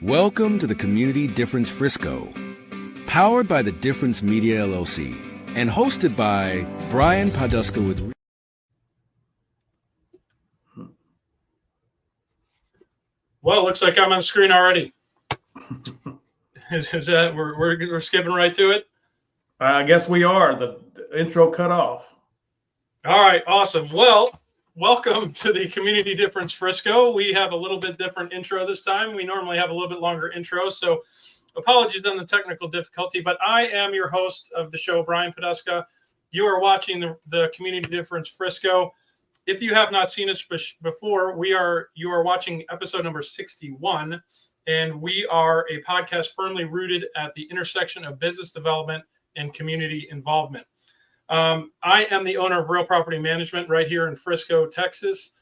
Welcome to the Community Difference Frisco, powered by the Difference Media LLC, and hosted by Brian Poduska with. Well, it looks like I'm on the screen already. Is that we're skipping right to it? I guess we are. The intro cut off. All right, awesome. Well, welcome to the Community Difference Frisco. We have a little bit different intro this time. We normally have a little bit longer intro, so apologies on the technical difficulty, but I am your host of the show, Brian Poduska. You are watching the Community Difference Frisco. If you have not seen us before, you are watching episode number 61, and we are a podcast firmly rooted at the intersection of business development and community involvement. I am the owner of Real Property Management right here in Frisco, Texas.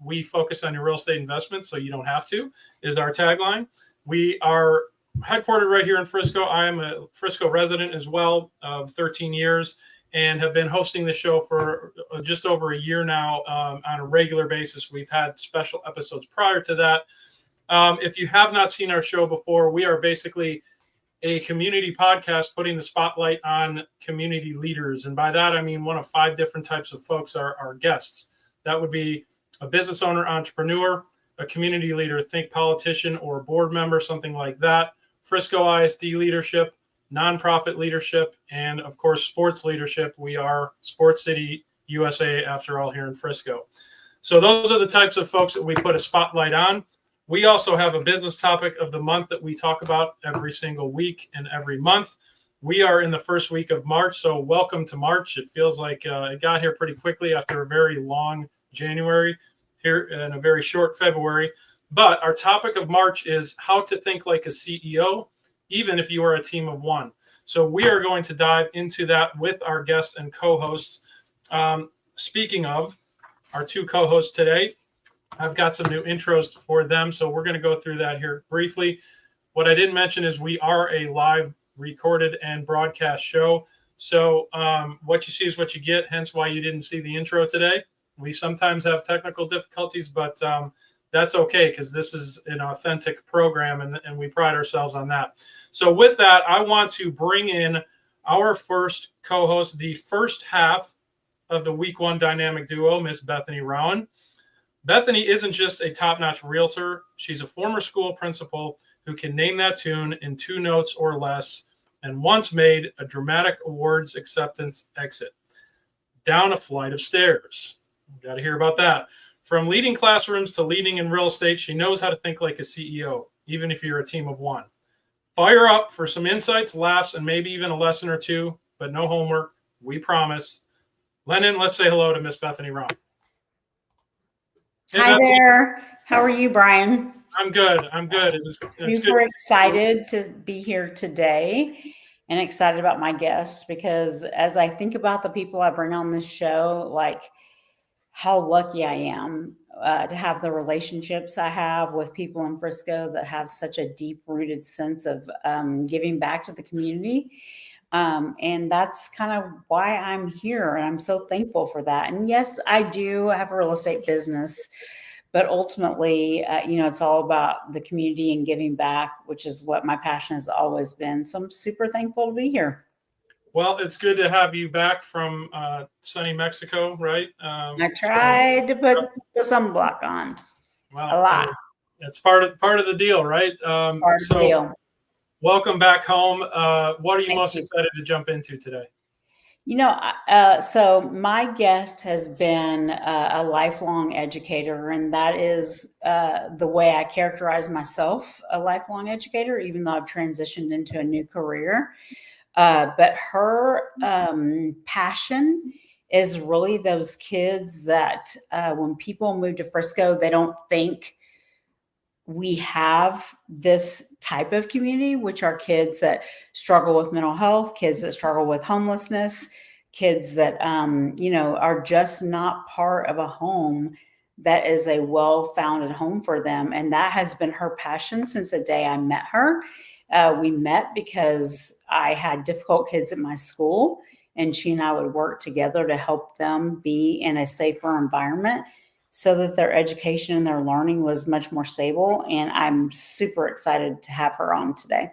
We focus on your real estate investment, so you don't have to, is our tagline. We are headquartered right here in Frisco. I am a Frisco resident as well of 13 years and have been hosting the show for just over a year now on a regular basis. We've had special episodes prior to that. If you have not seen our show before, we are basically a community podcast putting the spotlight on community leaders. And by that, I mean one of 5 different types of folks are our guests. That would be a business owner, entrepreneur, a community leader, think politician or board member, something like that, Frisco ISD leadership, nonprofit leadership, and of course, sports leadership. We are Sports City, USA, after all, here in Frisco. So those are the types of folks that we put a spotlight on. We also have a business topic of the month that we talk about every single week and every month. We are in the first week of March, so welcome to March. It feels like it got here pretty quickly after a very long January here and a very short February. But our topic of March is how to think like a CEO, even if you are a team of one. So we are going to dive into that with our guests and co-hosts. Speaking of our 2 co-hosts today, I've got some new intros for them, so we're going to go through that here briefly. What I didn't mention is we are a live recorded and broadcast show. So what you see is what you get, hence why you didn't see the intro today. We sometimes have technical difficulties, but that's okay because this is an authentic program and we pride ourselves on that. So with that, I want to bring in our first co-host, the first half of the week 1 dynamic duo, Miss Bethany Rowan. Bethany isn't just a top-notch realtor. She's a former school principal who can name that tune in 2 notes or less and once made a dramatic awards acceptance exit down a flight of stairs. You got to hear about that. From leading classrooms to leading in real estate, she knows how to think like a CEO, even if you're a team of one. Fire up for some insights, laughs, and maybe even a lesson or 2, but no homework. We promise. Lennon, let's say hello to Miss Bethany Rowan. Hi there. How are you, Brian? I'm good. Super excited to be here today and excited about my guests because as I think about the people I bring on this show, like how lucky I am to have the relationships I have with people in Frisco that have such a deep-rooted sense of giving back to the community. And that's kind of why I'm here. And I'm so thankful for that. And yes, I do have a real estate business, but ultimately, it's all about the community and giving back, which is what my passion has always been. So I'm super thankful to be here. Well, it's good to have you back from sunny Mexico, right? I tried to put the sunblock on a lot. It's part of the deal, right? Part of the deal. Welcome back home. What are you most excited to jump into today? So my guest has been a lifelong educator, and that is the way I characterize myself, a lifelong educator, even though I've transitioned into a new career. But her passion is really those kids that when people move to Frisco, they don't think we have this type of community, which are kids that struggle with mental health, kids that struggle with homelessness, kids that, are just not part of a home that is a well-founded home for them. And that has been her passion since the day I met her. We met because I had difficult kids at my school, and she and I would work together to help them be in a safer environment. so that their education and their learning was much more stable. And I'm super excited to have her on today.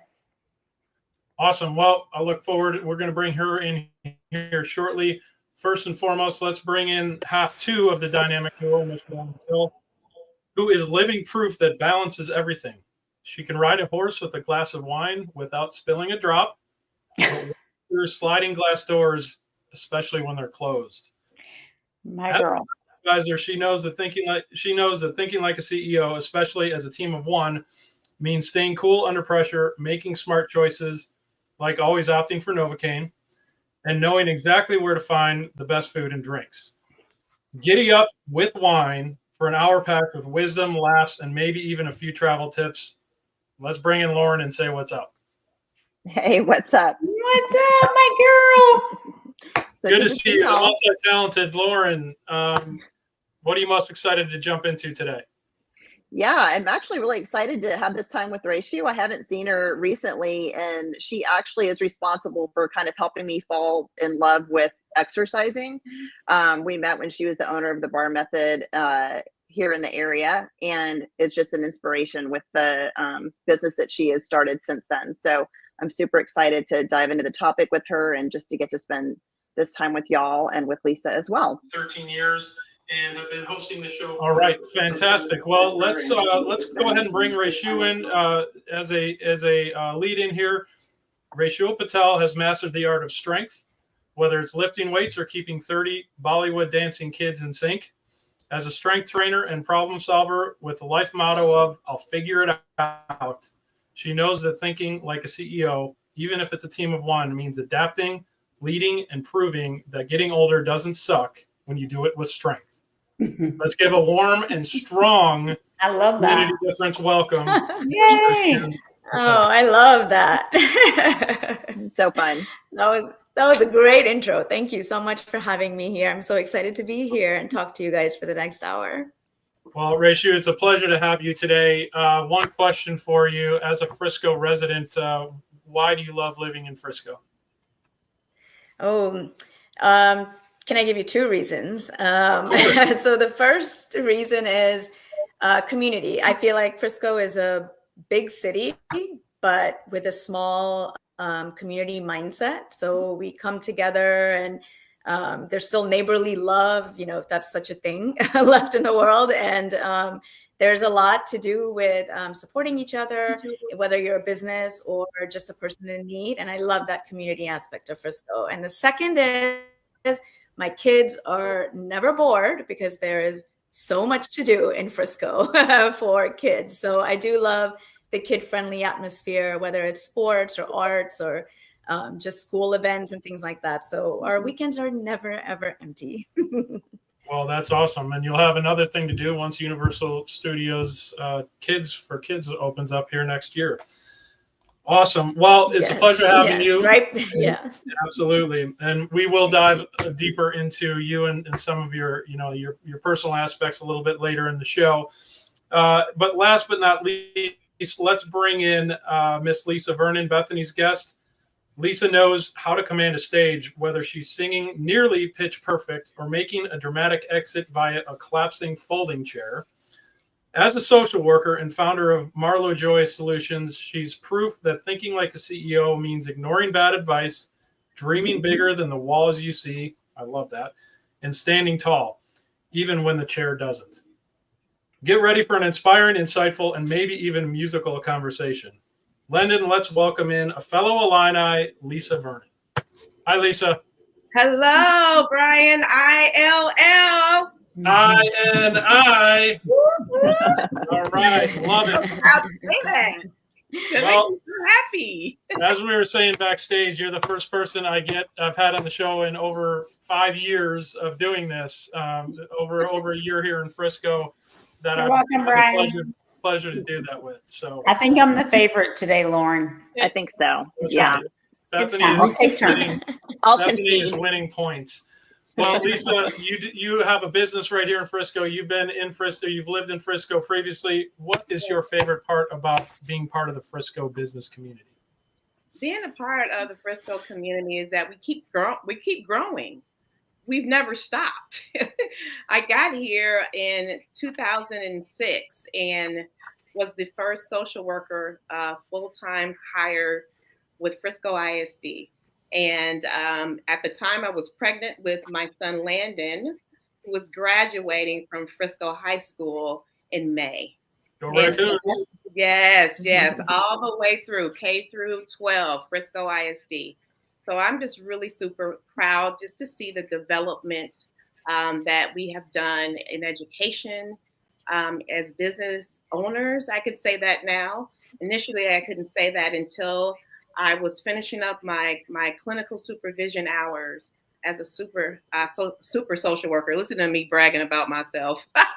Awesome. Well, I look forward. We're going to bring her in here shortly. First and foremost, let's bring in half two of the dynamic duo, Miss Rowan, who is living proof that balance is everything. She can ride a horse with a glass of wine without spilling a drop, but through sliding glass doors, especially when they're closed. My girl. Advisor, she knows that thinking like a CEO, especially as a team of one, means staying cool under pressure, making smart choices, like always opting for Novocaine, and knowing exactly where to find the best food and drinks. Giddy up with wine for an hour packed with wisdom, laughs, and maybe even a few travel tips. Let's bring in Lauren and say what's up. Hey, what's up? What's up, my girl? So Good to see you. Multi-talented Lauren. What are you most excited to jump into today? Yeah, I'm actually really excited to have this time with Rachel. I haven't seen her recently, and she actually is responsible for kind of helping me fall in love with exercising. We met when she was the owner of the Bar Method here in the area, and it's just an inspiration with the business that she has started since then. So I'm super excited to dive into the topic with her and just to get to spend this time with y'all and with Lisa as well. 13 years. And I've been hosting the show. All right, fantastic. Well, let's go ahead and bring Rachel in as a lead in here. Rachel Patel has mastered the art of strength, whether it's lifting weights or keeping 30 Bollywood dancing kids in sync. As a strength trainer and problem solver with the life motto of "I'll figure it out," she knows that thinking like a CEO, even if it's a team of one, means adapting, leading, and proving that getting older doesn't suck when you do it with strength. Let's give a warm and strong I love that. community difference welcome. Yay. Oh, I love that. So fun. That was a great intro. Thank you so much for having me here. I'm so excited to be here and talk to you guys for the next hour. Well, Rachel, it's a pleasure to have you today. One question for you as a Frisco resident. Why do you love living in Frisco? Can I give you two reasons? So the first reason is community. I feel like Frisco is a big city, but with a small community mindset. So we come together and there's still neighborly love, if that's such a thing left in the world. And there's a lot to do with supporting each other, whether you're a business or just a person in need. And I love that community aspect of Frisco. And the second is my kids are never bored because there is so much to do in Frisco for kids. So I do love the kid-friendly atmosphere, whether it's sports or arts or just school events and things like that. So our weekends are never, ever empty. Well, that's awesome. And you'll have another thing to do once Universal Studios Kids for Kids opens up here next year. Awesome. Well, it's a pleasure having you. Right? Yeah. Absolutely. And we will dive deeper into you and some of your personal aspects a little bit later in the show. But last but not least, let's bring in Miss Lisa Vernon, Bethany's guest. Lisa knows how to command a stage, whether she's singing nearly pitch perfect or making a dramatic exit via a collapsing folding chair. As a social worker and founder of Marlowe Joy Solutions, she's proof that thinking like a CEO means ignoring bad advice, dreaming bigger than the walls you see, I love that, and standing tall, even when the chair doesn't. Get ready for an inspiring, insightful, and maybe even musical conversation. Lendon, let's welcome in a fellow Illini, Lisa Vernon. Hi, Lisa. Hello, Brian. ILL. INI. All right, love it. Outstanding. Well, I'm so happy. As we were saying backstage, you're the first person I've had on the show in over 5 years of doing this. Over a year here in Frisco. That You're I've welcome, Brian. Pleasure to do that with. So I think I'm the favorite today, Lauren. I think so. it's Yeah. fine. It's Bethany fine. We'll take turns. I'll Bethany is concede. winning points. Well, Lisa, you have a business right here in Frisco. You've been in Frisco. You've lived in Frisco previously. What is your favorite part about being part of the Frisco business community? Being a part of the Frisco community is that we keep growing. we've never stopped. I got here in 2006 and was the first social worker full-time hired with Frisco ISD. And at the time, I was pregnant with my son, Landon, who was graduating from Frisco High School in May. Go Raccoons. Yes, all the way through K through 12, Frisco ISD. So I'm just really super proud just to see the development that we have done in education as business owners. I could say that now. Initially, I couldn't say that until I was finishing up my clinical supervision hours as a super social worker. Listen to me bragging about myself. But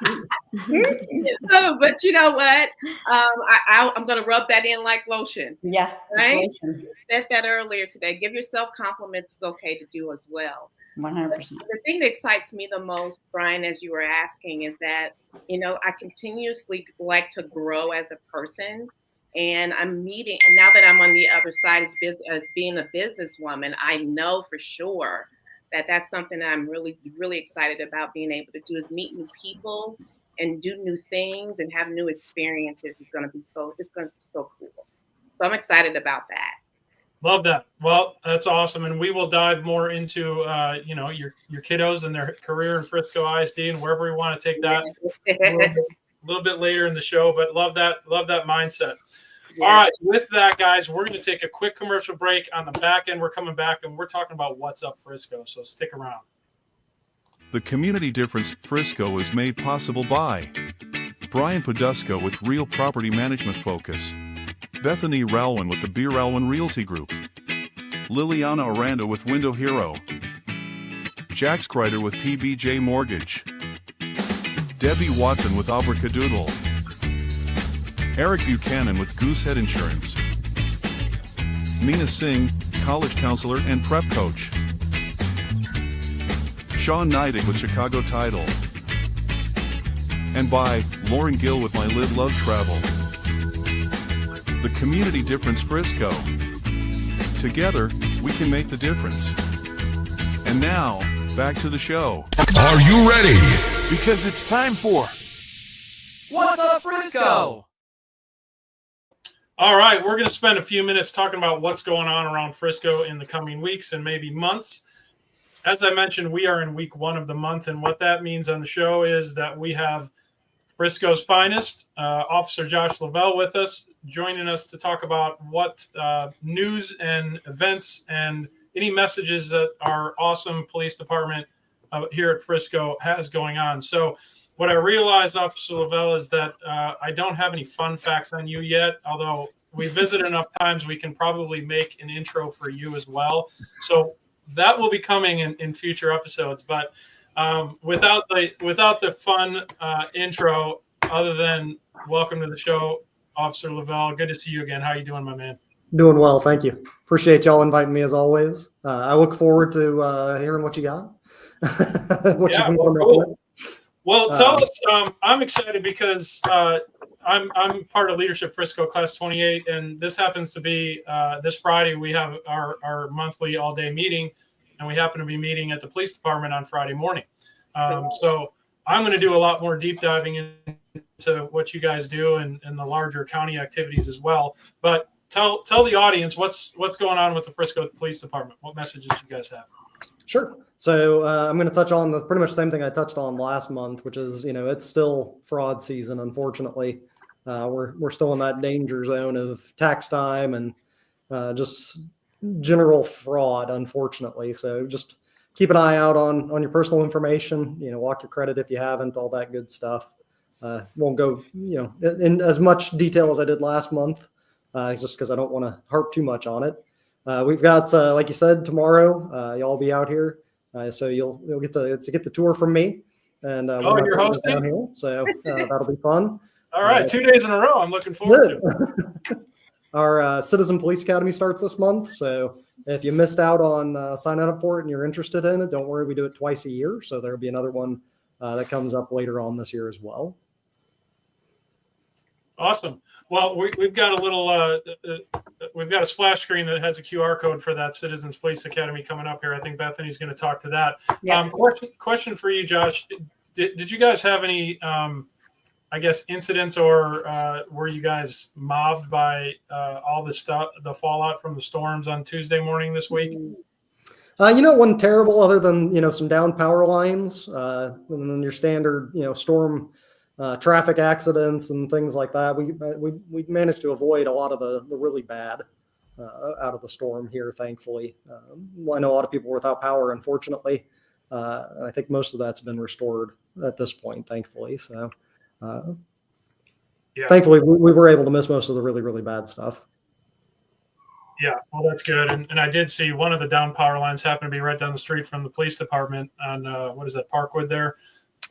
you know what? I'm going to rub that in like lotion. Yeah. Right? Lotion. Said that earlier today. Give yourself compliments. It's okay to do as well. 100%. The thing that excites me the most, Brian, as you were asking, is that, I continuously like to grow as a person. And I'm meeting, and now that I'm on the other side as being a businesswoman, I know for sure that that's something that I'm really, really excited about being able to do, is meet new people and do new things and have new experiences. It's going to be so cool. So I'm excited about that. Love that. Well, that's awesome. And we will dive more into, your kiddos and their career in Frisco ISD and wherever we want to take that a little bit later in the show, but love that mindset. Yeah. All right. With that, guys, we're going to take a quick commercial break. On the back end, we're coming back and we're talking about what's up Frisco. So stick around. The Community Difference Frisco is made possible by Brian Poduska with Real Property Management Focus, Bethany Rowan with the Beer Rowan Realty Group, Liliana Aranda with Window Hero, Jax Kreider with PBJ Mortgage, Debbie Watson with Abracadoodle, Eric Buchanan with Goosehead Insurance, Meena Singh, college counselor and prep coach, Sean Neidig with Chicago Title, and by Lauren Gill with My Live Love Travel. The Community Difference Frisco. Together, we can make the difference. And now, back to the show. Are you ready? Because it's time for What's Up Frisco? All right, we're going to spend a few minutes talking about what's going on around Frisco in the coming weeks and maybe months. As I mentioned, we are in week 1 of the month, and what that means on the show is that we have Frisco's finest, Officer Josh Lavelle, with us, joining us to talk about what news and events and any messages that our awesome police department here at Frisco has going on. So what I realized, Officer Lavelle, is that I don't have any fun facts on you yet, although we visit enough times, we can probably make an intro for you as well. So that will be coming in future episodes. But without the fun intro, other than welcome to the show, Officer Lavelle. Good to see you again. How you doing, my man? Doing well, thank you. Appreciate y'all inviting me as always. I look forward to hearing what you got. Cool. Well, tell us. I'm excited because I'm part of Leadership Frisco Class 28, and this happens to be this Friday. We have our monthly all-day meeting, and we happen to be meeting at the police department on Friday morning. So I'm going to do a lot more deep diving into what you guys do and the larger county activities as well. But tell the audience what's going on with the Frisco Police Department. What messages you guys have? Sure. So I'm going to touch on pretty much the same thing I touched on last month, which is, it's still fraud season. Unfortunately, we're still in that danger zone of tax time and just general fraud, unfortunately. So just keep an eye out on your personal information, lock your credit if you haven't, all that good stuff. Won't go, in as much detail as I did last month, just because I don't want to harp too much on it. We've got, like you said, tomorrow, y'all be out here. So you'll get to get the tour from me. And you're hosting down here, so that'll be fun. All right, 2 days in a row. I'm looking forward to it. Our Citizen Police Academy starts this month. So if you missed out on signing up for it and you're interested in it, don't worry. We do it twice a year. So there'll be another one that comes up later on this year as well. Awesome. Well, we've got a little, we've got a splash screen that has a QR code for that Citizens Police Academy coming up here. I think Bethany's going to talk to that. Yeah. Question for you, Josh. Did you guys have any, I guess, incidents or were you guys mobbed by all the stuff, the fallout from the storms on Tuesday morning this week? It wasn't terrible other than, some down power lines, and then your standard, storm traffic accidents and things like that. We managed to avoid a lot of the really bad out of the storm here, thankfully. I know a lot of people were without power, unfortunately. And I think most of that's been restored at this point, thankfully. So thankfully we were able to miss most of the really, really bad stuff. Yeah, well, that's good. And I did see one of the down power lines happen to be right down the street from the police department on, what is that, Parkwood there?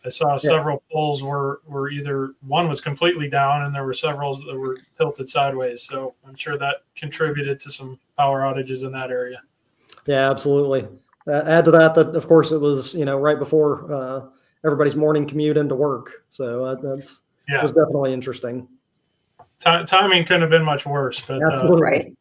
I saw several poles were either, one was completely down and there were several that were tilted sideways. So I'm sure that contributed to some power outages in that area. Yeah, absolutely. Add to that, of course, it was, right before everybody's morning commute into work. So it was definitely interesting. Timing couldn't have been much worse. But absolutely. Right.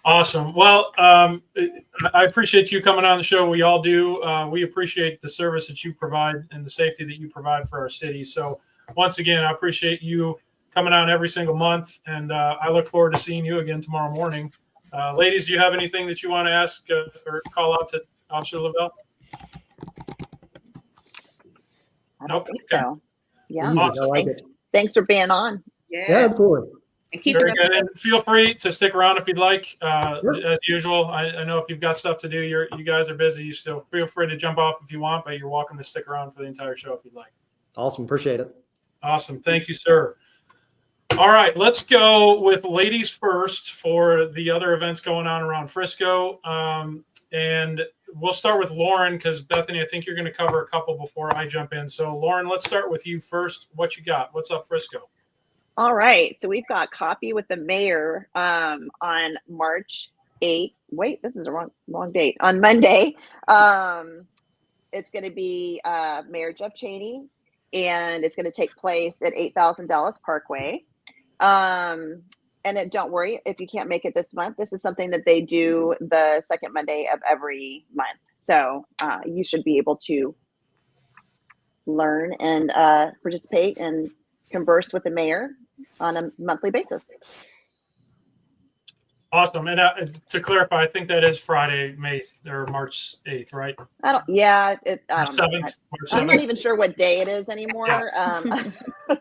Awesome. Well, I appreciate you coming on the show. We all do. We appreciate the service that you provide and the safety that you provide for our city. So once again, I appreciate you coming on every single month. And I look forward to seeing you again tomorrow morning. Ladies, do you have anything that you want to ask or call out to Officer Lavelle? I don't think so. Yeah. Awesome. Thanks for being on. Yeah, absolutely. Very good. And feel free to stick around if you'd like. As usual, I know if you've got stuff to do, you guys are busy, so feel free to jump off if you want, but you're welcome to stick around for the entire show if you'd like. Awesome. Appreciate it. Awesome. Thank you, sir. All right, let's go with ladies first for the other events going on around Frisco. And we'll start with Lauren because, Bethany, I think you're going to cover a couple before I jump in. So, Lauren, let's start with you first. What you got? What's up, Frisco? All right. So we've got coffee with the mayor on March 8th. Wait, this is a wrong date. On Monday. It's going to be Mayor Jeff Cheney, and it's going to take place at 8000 Dallas Parkway. And then don't worry if you can't make it this month. This is something that they do the second Monday of every month. So you should be able to learn and participate and converse with the mayor on a monthly basis. Awesome. And to clarify, I think that is Friday, March 8th, right? I don't know. I'm not even sure what day it is anymore. Yeah.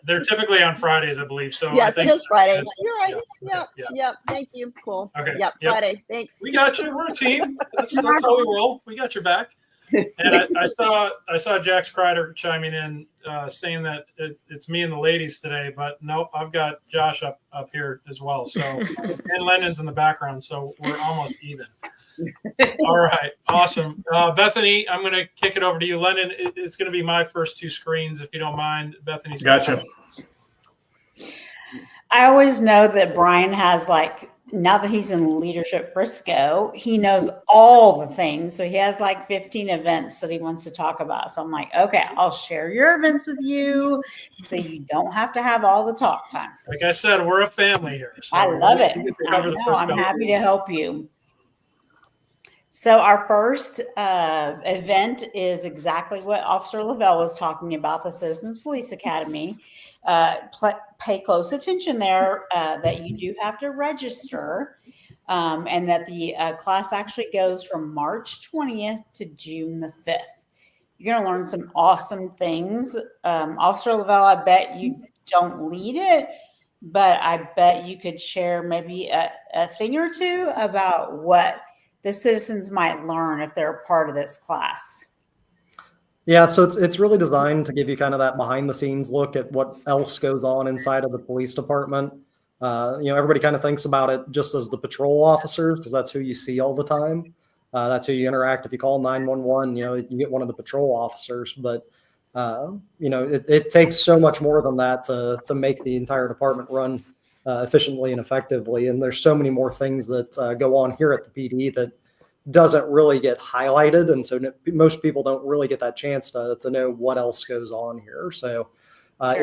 They're typically on Fridays, I believe. So yes, it is Friday. You're right. Yeah. Yep. Thank you. Cool. Okay. Yep. Friday. Thanks. We got you. We're a team. That's how we roll. We got your back. And I saw Jax Kreider chiming in saying that it's me and the ladies today, but nope, I've got Josh up here as well. So and Lennon's in the background, so we're almost even. All right, awesome. Bethany, I'm going to kick it over to you. Lennon, it's going to be my first two screens, if you don't mind. Bethany's gotcha. I always know that Brian has now that he's in Leadership Frisco, he knows all the things. So he has 15 events that he wants to talk about. So I'm like, okay, I'll share your events with you so you don't have to have all the talk time. Like I said, we're a family here. So I love it. I'm happy to help you. So our first event is exactly what Officer Lavelle was talking about, the Citizens Police Academy. Pay close attention there that you do have to register and that the class actually goes from March 20th to June the 5th. You're going to learn some awesome things. Officer Lavelle, I bet you don't lead it, but I bet you could share maybe a thing or two about what the citizens might learn if they're a part of this class. Yeah, so it's really designed to give you kind of that behind the scenes look at what else goes on inside of the police department. Everybody kind of thinks about it just as the patrol officers because that's who you see all the time. That's who you interact. If you call 911, you get one of the patrol officers. But it takes so much more than that to make the entire department run efficiently and effectively. And there's so many more things that go on here at the PD that doesn't really get highlighted. And so most people don't really get that chance to know what else goes on here. So Sure.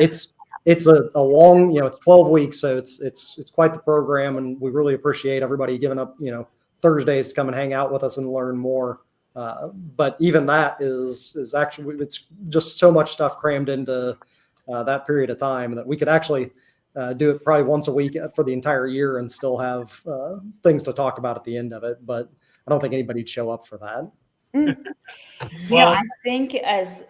it's a long, it's 12 weeks. So it's quite the program. And we really appreciate everybody giving up, Thursdays to come and hang out with us and learn more. But even that is actually, it's just so much stuff crammed into that period of time that we could actually do it probably once a week for the entire year and still have things to talk about at the end of it. But I don't think anybody'd show up for that. I think as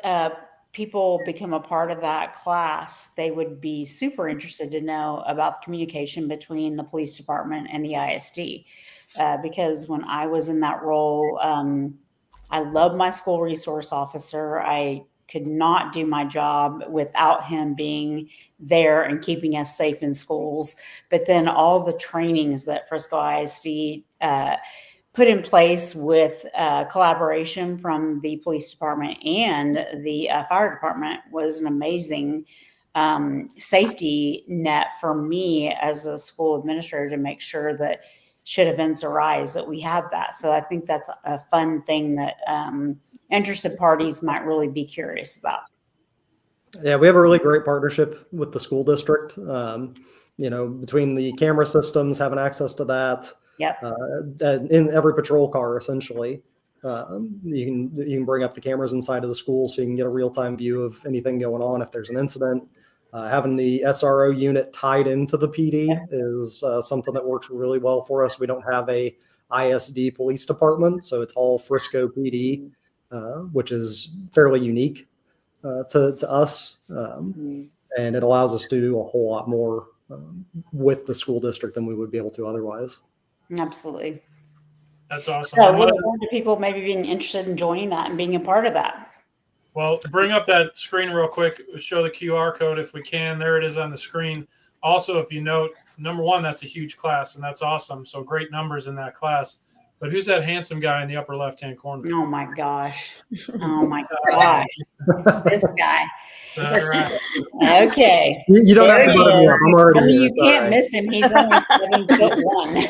people become a part of that class, they would be super interested to know about the communication between the police department and the ISD. Because when I was in that role, I love my school resource officer. I could not do my job without him being there and keeping us safe in schools. But then all the trainings that Frisco ISD put in place with collaboration from the police department and the fire department was an amazing safety net for me as a school administrator to make sure that should events arise that we have that. So I think that's a fun thing that interested parties might really be curious about. Yeah, we have a really great partnership with the school district, between the camera systems, having access to that. Yep. In every patrol car, essentially, you can bring up the cameras inside of the school so you can get a real-time view of anything going on if there's an incident. Having the SRO unit tied into the PD is something that works really well for us. We don't have a ISD police department, so it's all Frisco PD, which is fairly unique to us, and it allows us to do a whole lot more with the school district than we would be able to otherwise. Absolutely. That's awesome. So we look forward to people maybe being interested in joining that and being a part of that. Well, bring up that screen real quick. Show the QR code if we can. There it is on the screen. Also, if you note, number one, that's a huge class, and that's awesome. So great numbers in that class. But who's that handsome guy in the upper left-hand corner? Oh, my gosh. Oh, my gosh. This guy. All right. Okay. You don't have to butter me up. I'm already you can't miss him. He's only 7'1".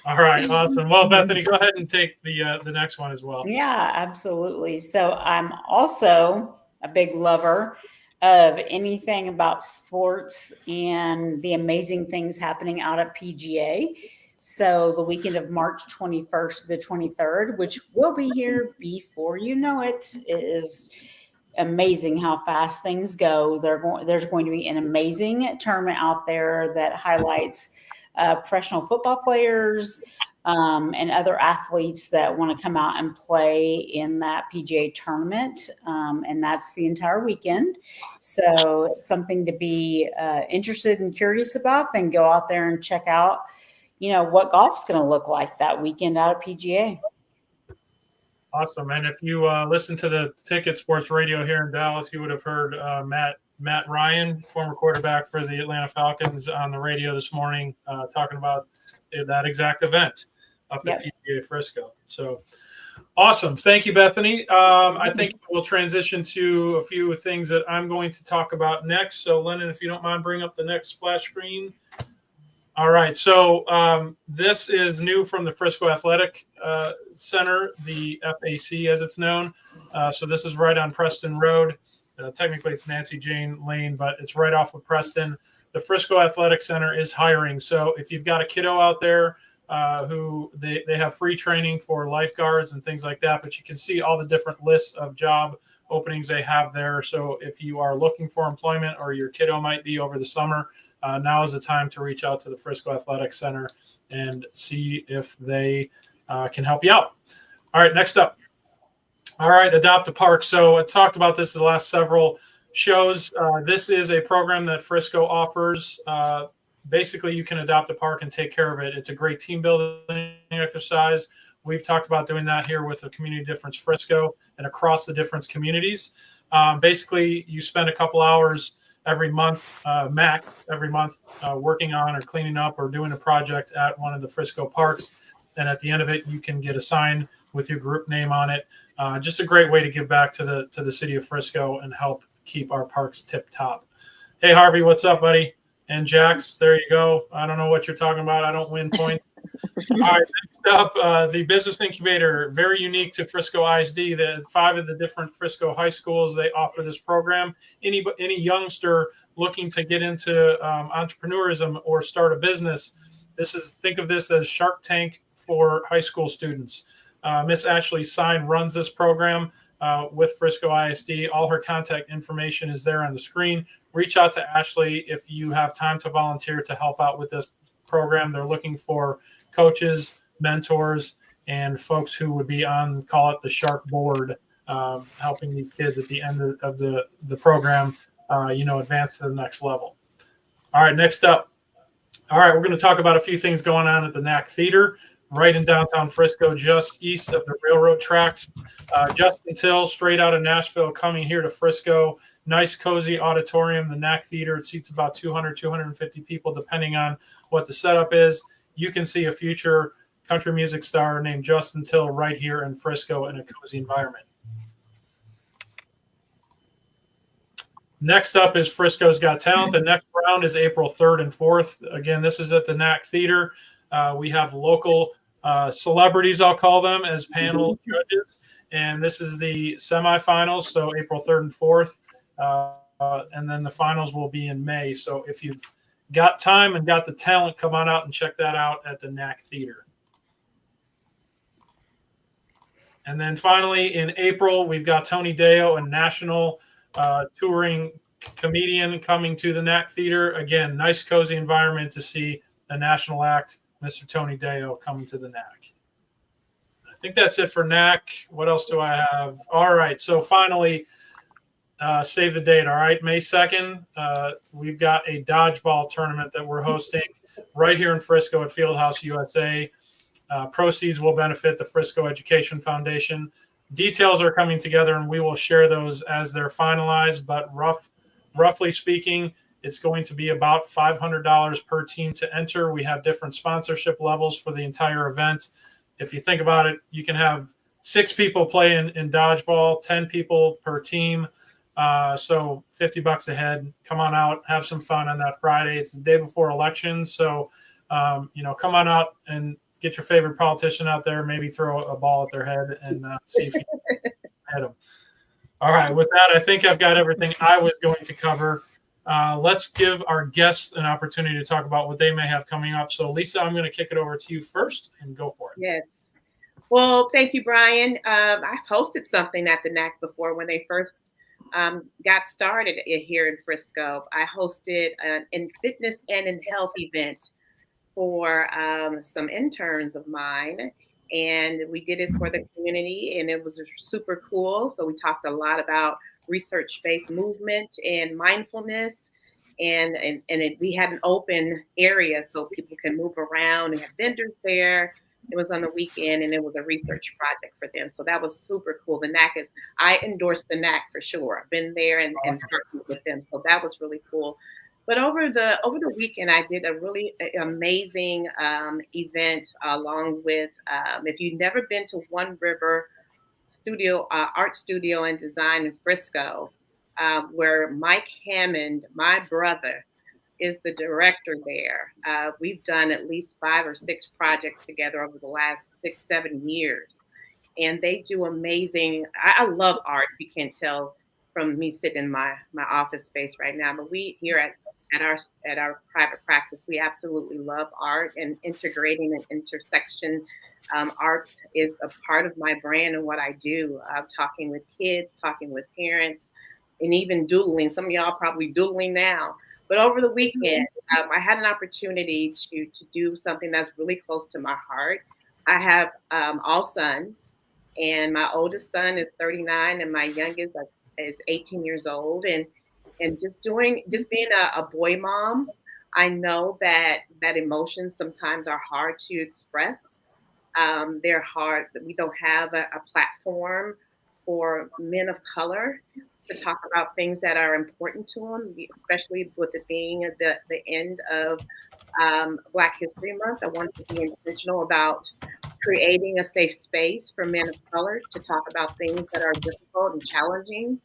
All right, awesome. Well, Bethany, go ahead and take the next one as well. Yeah, absolutely. So I'm also a big lover of anything about sports and the amazing things happening out at PGA. So the weekend of March 21st to the 23rd, which will be here before you know it, is amazing how fast things go. There's going to be an amazing tournament out there that highlights professional football players and other athletes that want to come out and play in that PGA tournament. And that's the entire weekend. So it's something to be interested and curious about. Then go out there and check out, what golf's going to look like that weekend out at PGA. Awesome. And if you listen to the Ticket Sports Radio here in Dallas, you would have heard Matt Ryan, former quarterback for the Atlanta Falcons, on the radio this morning talking about that exact event up at PGA Frisco. So awesome. Thank you, Bethany. I think we'll transition to a few things that I'm going to talk about next. So, Lennon, if you don't mind, bring up the next splash screen. All right. So this is new from the Frisco Athletic Center, the FAC as it's known. So this is right on Preston Road. Technically, it's Nancy Jane Lane, but it's right off of Preston. The Frisco Athletic Center is hiring. So if you've got a kiddo out there who they have free training for lifeguards and things like that, but you can see all the different lists of job openings they have there. So if you are looking for employment or your kiddo might be over the summer, now is the time to reach out to the Frisco Athletic Center and see if they can help you out. All right, next up. All right, Adopt a Park. So I talked about this in the last several shows. This is a program that Frisco offers. Basically, you can adopt a park and take care of it. It's a great team building exercise. We've talked about doing that here with the Community Difference Frisco and across the different communities. Basically, you spend a couple hours every month, working on or cleaning up or doing a project at one of the Frisco parks. And at the end of it, you can get a sign with your group name on it. Just a great way to give back to the city of Frisco and help keep our parks tip top. Hey, Harvey, what's up, buddy? And Jax, there you go. I don't know what you're talking about. I don't win points. All right, next up, the business incubator, very unique to Frisco ISD. The 5 of the different Frisco high schools, they offer this program. Any youngster looking to get into entrepreneurism or start a business, think of this as Shark Tank for high school students. Miss Ashley Sine runs this program with Frisco ISD. All her contact information is there on the screen. Reach out to Ashley if you have time to volunteer to help out with this program. They're looking for coaches, mentors, and folks who would be on, call it the Shark board, helping these kids at the end of the program, advance to the next level. All right, next up. All right, we're going to talk about a few things going on at the NAC Theater, right in downtown Frisco, just east of the railroad tracks. Justin Till, straight out of Nashville, coming here to Frisco. Nice, cozy auditorium, the NAC Theater. It seats about 200, 250 people, depending on what the setup is. You can see a future country music star named Justin Till right here in Frisco in a cozy environment. Next up is Frisco's Got Talent. The next round is April 3rd and 4th. Again, this is at the NAC Theater. We have local celebrities, I'll call them, as panel judges. And this is the semifinals, so April 3rd and 4th. And then the finals will be in May. So if you've got time and got the talent, come on out and check that out at the NAC Theater. And then finally, in April, we've got Tony Deo, a national touring comedian, coming to the NAC Theater. Again, nice, cozy environment to see a national act, Mr. Tony Deo, coming to the NAC. I think that's it for NAC. What else do I have? All right, so finally, save the date, all right? May 2nd, we've got a dodgeball tournament that we're hosting right here in Frisco at Fieldhouse USA. Proceeds will benefit the Frisco Education Foundation. Details are coming together, and we will share those as they're finalized, but roughly speaking, it's going to be about $500 per team to enter. We have different sponsorship levels for the entire event. If you think about it, you can have 6 people play in dodgeball, 10 people per team. So $50 a head. Come on out, have some fun on that Friday. It's the day before elections. So, come on out and get your favorite politician out there, maybe throw a ball at their head and see if you can hit them. All right. With that, I think I've got everything I was going to cover. Let's give our guests an opportunity to talk about what they may have coming up. So, Lisa, I'm going to kick it over to you first and go for it. Yes. Well, thank you, Brian. I've hosted something at the NAC before when they first got started here in Frisco. I hosted an in fitness and in health event for some interns of mine, and we did it for the community, and it was super cool. So we talked a lot about research-based movement and mindfulness, and we had an open area so people can move around and have vendors there. It was on the weekend, and it was a research project for them. So that was super cool. The NAC I endorsed the NAC for sure. I've been there and worked with them. So that was really cool. But over the weekend, I did a really amazing event along with, if you've never been to One River Studio, Art Studio and Design in Frisco, where Mike Hammond, my brother, is the director there. We've done at least 5 or 6 projects together over the last 6-7 years. And they do amazing. I love art. You can't tell from me sitting in my office space right now, but we here at our private practice, we absolutely love art, and integrating an intersection. Art is a part of my brand and what I do. Talking with kids, talking with parents, and even doodling. Some of y'all probably doodling now. But over the weekend, I had an opportunity to do something that's really close to my heart. I have all sons, and my oldest son is 39, and my youngest is 18 years old. And just being a boy mom, I know that emotions sometimes are hard to express. They're hard. We don't have a platform for men of color to talk about things that are important to them, especially with it being the end of Black History Month. I want to be intentional about creating a safe space for men of color to talk about things that are difficult and challenging.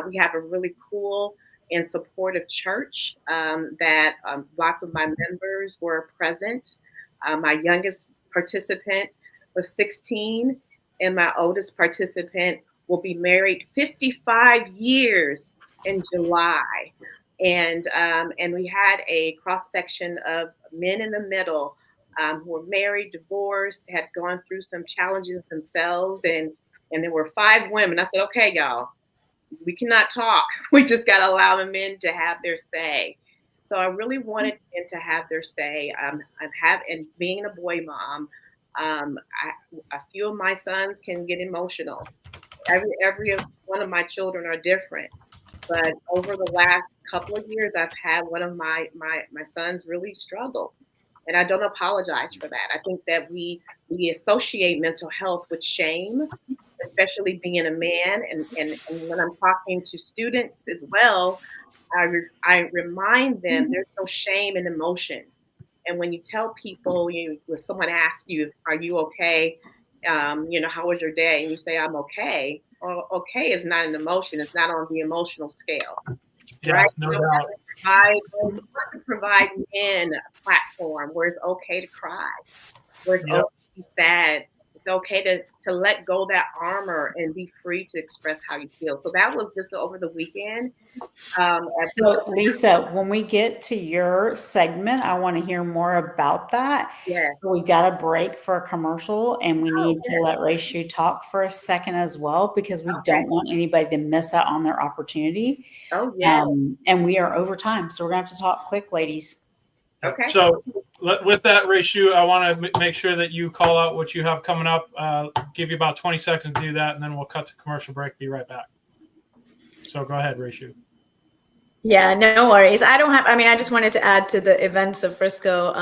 We have a really cool and supportive church that lots of my members were present. My youngest participant was 16, and my oldest participant will be married 55 years in July. And we had a cross section of men in the middle who were married, divorced, had gone through some challenges themselves, and there were 5 women. I said, okay, y'all, we cannot talk. We just got to allow the men to have their say. So I really wanted them to have their say. And being a boy mom, a few of my sons can get emotional. Every one of my children are different. But over the last couple of years, I've had one of my sons really struggle. And I don't apologize for that. I think that we associate mental health with shame, especially being a man. And when I'm talking to students as well, I remind them there's no shame in emotion. And when you tell people, when someone asks you, are you okay? How was your day? And you say, I'm okay. Well, okay is not an emotion. It's not on the emotional scale. Yeah, right? no So doubt. I want to provide men a platform where it's okay to cry, where it's okay to be sad. It's okay to let go of that armor and be free to express how you feel. So that was just over the weekend. So Lisa, when we get to your segment, I want to hear more about that. Yes. So we've got a break for a commercial, and we need to let Raishu talk for a second as well, because we don't want anybody to miss out on their opportunity. Oh, yeah. And we are over time, so we're going to have to talk quick, ladies. Okay. So with that, Raishu, I want to make sure that you call out what you have coming up. Give you about 20 seconds to do that, and then we'll cut to commercial break. Be right back. So go ahead, Raishu. Yeah, no worries. I just wanted to add to the events of Frisco,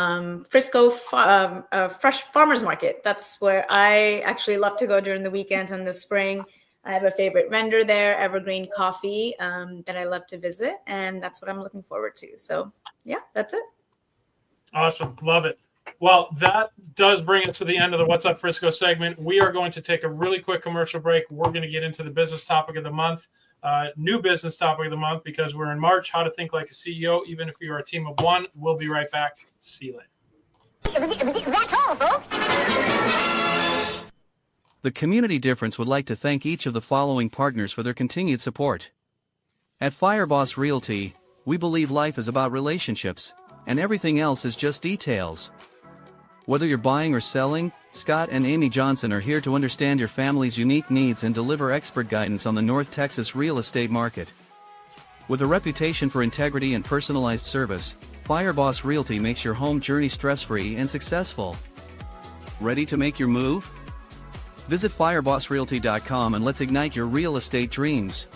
Fresh Farmers Market. That's where I actually love to go during the weekends and the spring. I have a favorite vendor there, Evergreen Coffee, that I love to visit. And that's what I'm looking forward to. So yeah, that's it. Awesome. Love it. Well, that does bring us to the end of the What's Up Frisco segment. We are going to take a really quick commercial break. We're going to get into the business topic of the month, new business topic of the month, because we're in March, how to think like a CEO, even if you're a team of one. We'll be right back. See you later. That's all, folks. The Community Difference would like to thank each of the following partners for their continued support. At Fireboss Realty, we believe life is about relationships, and everything else is just details. Whether you're buying or selling, Scott and Amy Johnson are here to understand your family's unique needs and deliver expert guidance on the North Texas real estate market. With a reputation for integrity and personalized service, Fireboss Realty makes your home journey stress-free and successful. Ready to make your move? Visit firebossrealty.com and let's ignite your real estate dreams.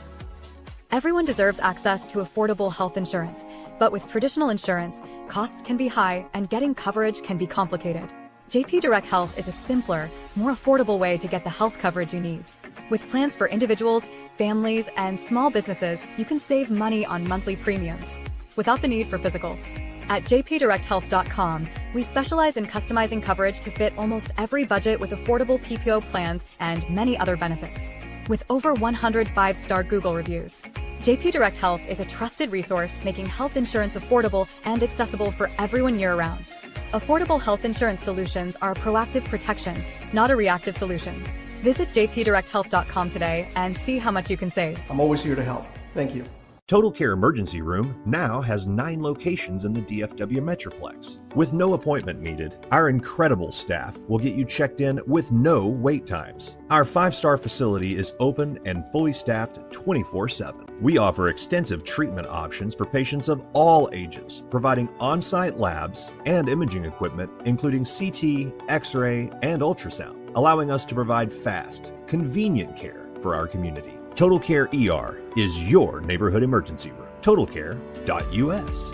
Everyone deserves access to affordable health insurance, but with traditional insurance, costs can be high and getting coverage can be complicated. JP Direct Health is a simpler, more affordable way to get the health coverage you need. With plans for individuals, families, and small businesses, you can save money on monthly premiums without the need for physicals. At jpdirecthealth.com, we specialize in customizing coverage to fit almost every budget with affordable PPO plans and many other benefits. With over 100 5-star Google reviews, JP Direct Health is a trusted resource making health insurance affordable and accessible for everyone year-round. Affordable health insurance solutions are a proactive protection, not a reactive solution. Visit jpdirecthealth.com today and see how much you can save. I'm always here to help. Thank you. Total Care Emergency Room now has 9 locations in the DFW Metroplex. With no appointment needed, our incredible staff will get you checked in with no wait times. Our 5-star facility is open and fully staffed 24/7. We offer extensive treatment options for patients of all ages, providing on-site labs and imaging equipment, including CT, X-ray, and ultrasound, allowing us to provide fast, convenient care for our community. Total Care ER is your neighborhood emergency room. TotalCare.us.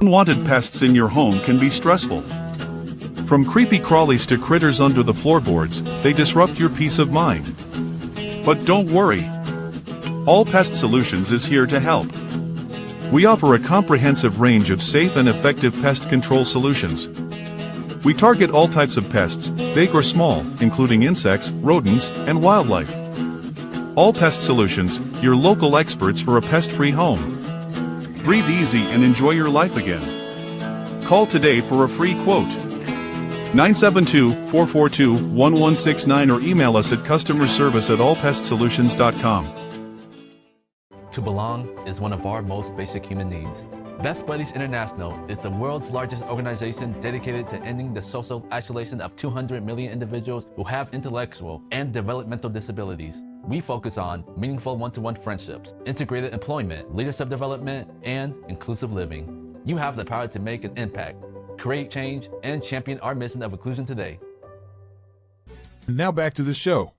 Unwanted pests in your home can be stressful. From creepy crawlies to critters under the floorboards, they disrupt your peace of mind. But don't worry. All Pest Solutions is here to help. We offer a comprehensive range of safe and effective pest control solutions. We target all types of pests, big or small, including insects, rodents, and wildlife. All Pest Solutions, your local experts for a pest-free home. Breathe easy and enjoy your life again. Call today for a free quote. 972-442-1169 or email us at customerservice@allpestsolutions.com. To belong is one of our most basic human needs. Best Buddies International is the world's largest organization dedicated to ending the social isolation of 200 million individuals who have intellectual and developmental disabilities. We focus on meaningful one-to-one friendships, integrated employment, leadership development, and inclusive living. You have the power to make an impact, create change, and champion our mission of inclusion today. Now back to the show.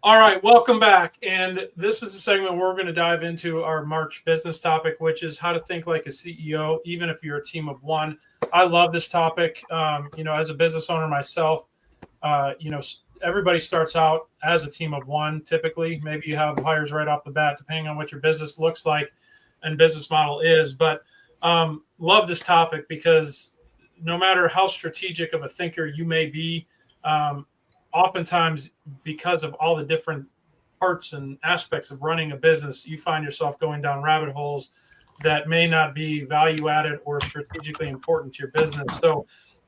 All right, welcome back. And this is a segment where we're going to dive into our March business topic, which is how to think like a CEO, even if you're a team of one. I love this topic. As a business owner myself, everybody starts out as a team of one, typically. Maybe you have hires right off the bat, depending on what your business looks like and business model is. But love this topic because no matter how strategic of a thinker you may be, oftentimes because of all the different parts and aspects of running a business, you find yourself going down rabbit holes that may not be value added or strategically important to your business. So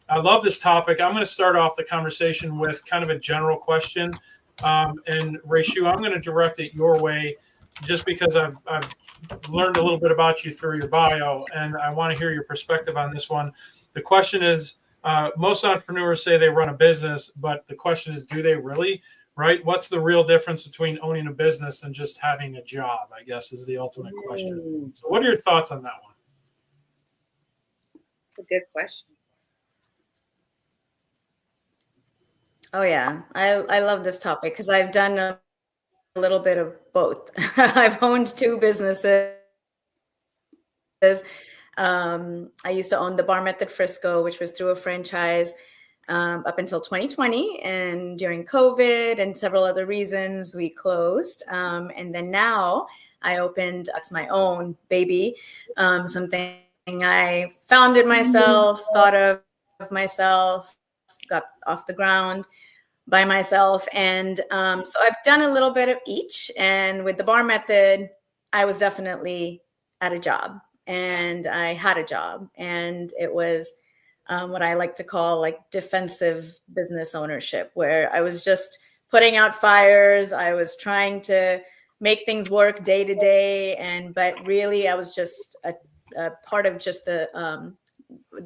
I love this topic. I'm going to start off the conversation with kind of a general question. And Raishu, I'm going to direct it your way just because I've learned a little bit about you through your bio, and I want to hear your perspective on this one. The question is, most entrepreneurs say they run a business, but the question is, do they really, right? What's the real difference between owning a business and just having a job, I guess, is the ultimate question. So what are your thoughts on that one? It's a good question. Oh, yeah. I love this topic because I've done a little bit of both. I've owned two businesses. I used to own the Bar Method Frisco, which was through a franchise up until 2020. And during COVID and several other reasons, we closed. And then now I opened my own baby, something I founded myself, thought of myself, got off the ground by myself. And so I've done a little bit of each. And with the Bar Method, I was definitely at a job. And I had a job, and it was what I like to call like defensive business ownership, where I was just putting out fires. I was trying to make things work day to day, but really I was just a part of just the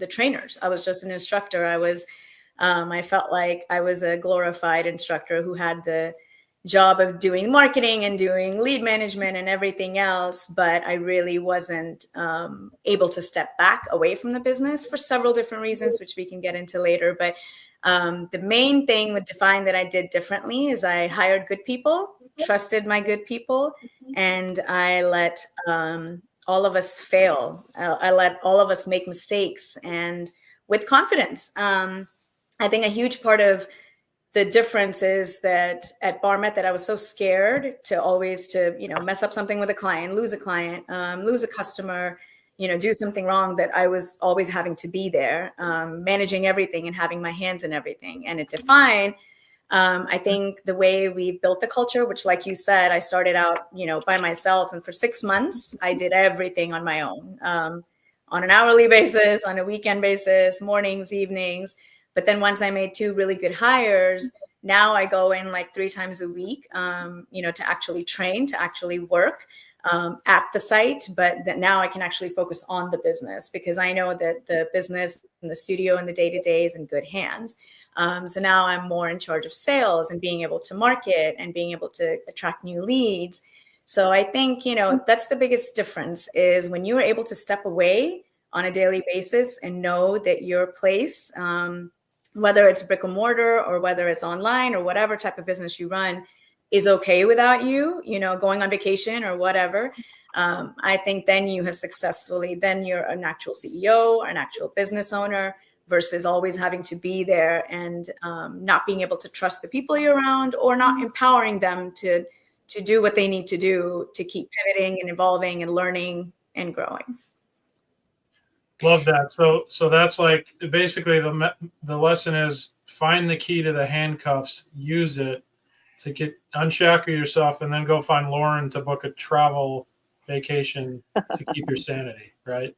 trainers. I was just an instructor. I felt like I was a glorified instructor who had the job of doing marketing and doing lead management and everything else, but I really wasn't able to step back away from the business for several different reasons, which we can get into later. But the main thing with Define that I did differently is I hired good people, trusted my good people, and I let all of us fail. I let all of us make mistakes, and with confidence. I think a huge part of the difference is that at Bar Method, I was so scared to always mess up something with a client, lose a customer, do something wrong, that I was always having to be there, managing everything and having my hands in everything. And at Define, I think the way we built the culture, which, like you said, I started out, by myself, and for 6 months, I did everything on my own, on an hourly basis, on a weekend basis, mornings, evenings. But then once I made 2 really good hires, now I go in like 3 times a week, to actually train, to actually work at the site. But that now I can actually focus on the business, because I know that the business and the studio and the day-to-day is in good hands. So now I'm more in charge of sales and being able to market and being able to attract new leads. So I think, that's the biggest difference, is when you are able to step away on a daily basis and know that your place, whether it's brick and mortar or whether it's online or whatever type of business you run, is okay without you, going on vacation or whatever. I think then you have then you're an actual CEO or an actual business owner, versus always having to be there and not being able to trust the people you're around, or not empowering them to do what they need to do to keep pivoting and evolving and learning and growing. Love that. So that's like basically the lesson is find the key to the handcuffs, use it to unshackle yourself, and then go find Lauren to book a travel vacation to keep your sanity, right?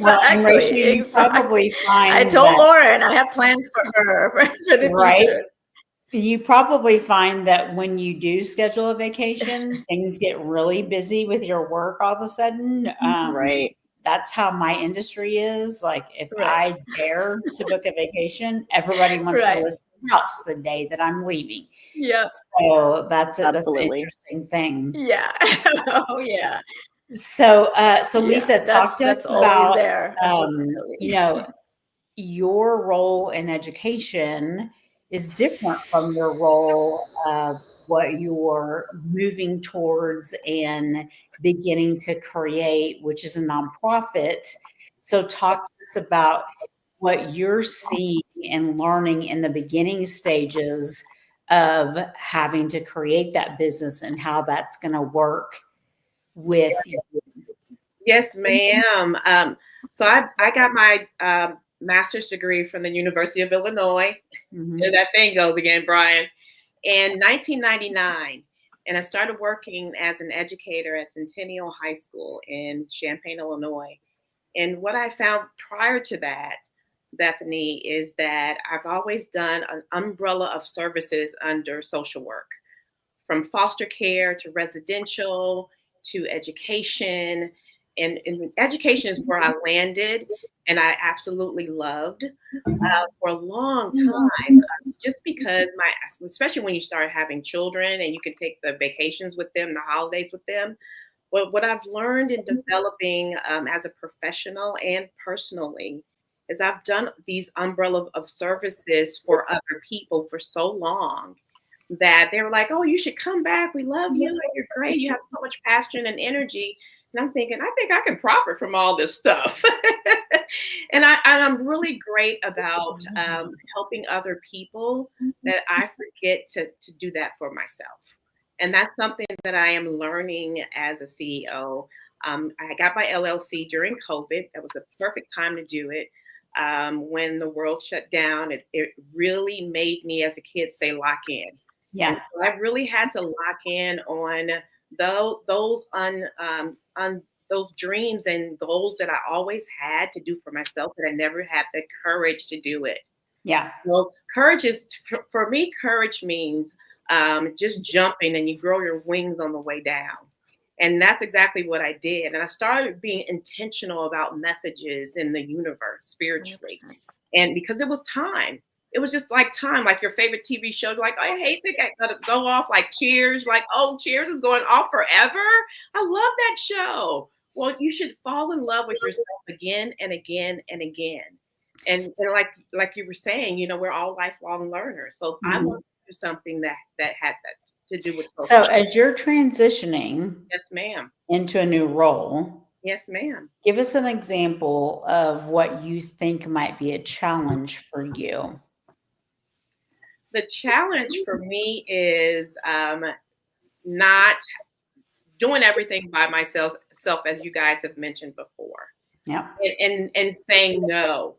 Well, and Rachel, you Exactly. probably find I told that, Lauren I have plans for her for the right? future. You probably find that when you do schedule a vacation, things get really busy with your work all of a sudden. Right. That's how my industry is. Like, if Right. I dare to book a vacation, everybody wants to Right. list the house the day that I'm leaving. Yeah. So that's an Absolutely. interesting thing. Yeah. Oh yeah. So, Yeah, Lisa, talk to us that's always about, there, unfortunately. your role in education is different from your role of what you're moving towards and beginning to create, which is a nonprofit. So talk to us about what you're seeing and learning in the beginning stages of having to create that business and how that's going to work with you. Yes, ma'am. So I got my master's degree from the University of Illinois. There that thing goes again, Brian. In 1999, and I started working as an educator at Centennial High School in Champaign, Illinois. And what I found prior to that, Bethany, is that I've always done an umbrella of services under social work, from foster care to residential to education. And education is where I landed, and I absolutely loved for a long time, just because especially when you start having children and you can take the vacations with them, the holidays with them. Well, what I've learned in developing as a professional and personally is I've done these umbrella of services for other people for so long that they were like, "Oh, you should come back. We love you. You're great. You have so much passion and energy." And I'm thinking, I think I can profit from all this stuff. And I'm really great about helping other people that I forget to do that for myself. And that's something that I am learning as a CEO. I got my LLC during COVID. That was a perfect time to do it. When the world shut down, it really made me, as a kid, say, lock in. Yeah. And so I really had to lock in on those those dreams and goals that I always had to do for myself, but I never had the courage to do it. Yeah. Well, courage is, for me, courage means just jumping and you grow your wings on the way down. And that's exactly what I did. And I started being intentional about messages in the universe spiritually. 100%. And because it was time. It was just like time, like your favorite TV show. Like, I hate that I gotta go off, like Cheers. Like, oh, Cheers is going off forever. I love that show. Well, you should fall in love with yourself again and again and again. And like you were saying, we're all lifelong learners. So I want to do something that had that to do with social. So as you're transitioning, yes, ma'am, into a new role, yes, ma'am, give us an example of what you think might be a challenge for you. The challenge for me is not doing everything by myself, as you guys have mentioned before. Yeah. And saying no.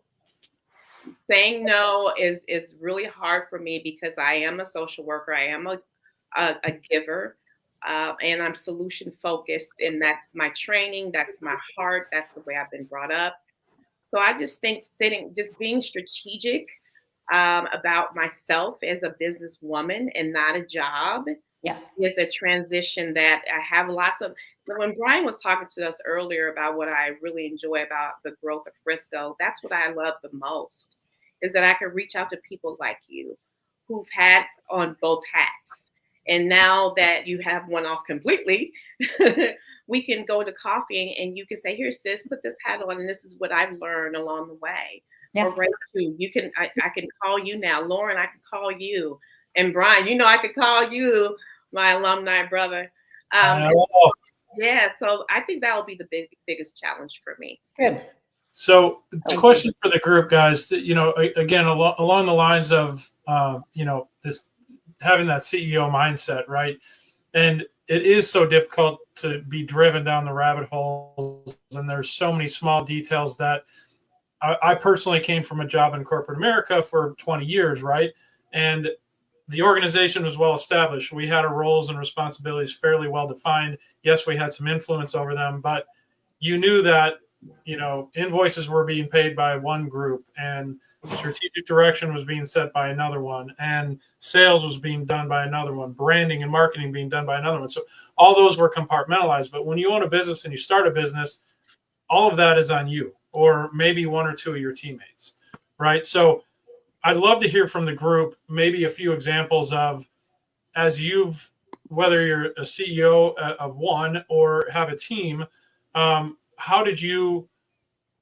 Saying no is really hard for me because I am a social worker. I am a giver, and I'm solution focused, and that's my training. That's my heart. That's the way I've been brought up. So I just think just being strategic about myself as a businesswoman and not a job is a transition that I have lots of. When Brian was talking to us earlier about what I really enjoy about the growth of Frisco, that's what I love the most, is that I can reach out to people like you who've had on both hats. And now that you have one off completely, we can go to coffee and you can say, "Here, sis, put this hat on, and this is what I've learned along the way." Yeah. Or Rachel, I can call you now. Lauren, I can call you. And Brian, I could call you, my alumni brother. So I think that will be the biggest challenge for me. Good. So the question for the group, guys, again, along the lines of, this having that CEO mindset, right? And it is so difficult to be driven down the rabbit holes. And there's so many small details that I personally came from a job in corporate America for 20 years, right? And the organization was well established. We had our roles and responsibilities fairly well defined. Yes, we had some influence over them, but you knew that invoices were being paid by one group, and strategic direction was being set by another one, and sales was being done by another one, branding and marketing being done by another one. So all those were compartmentalized. But when you own a business and you start a business, all of that is on you, or maybe one or two of your teammates, right? So I'd love to hear from the group, maybe a few examples of, whether you're a CEO of one or have a team, how did you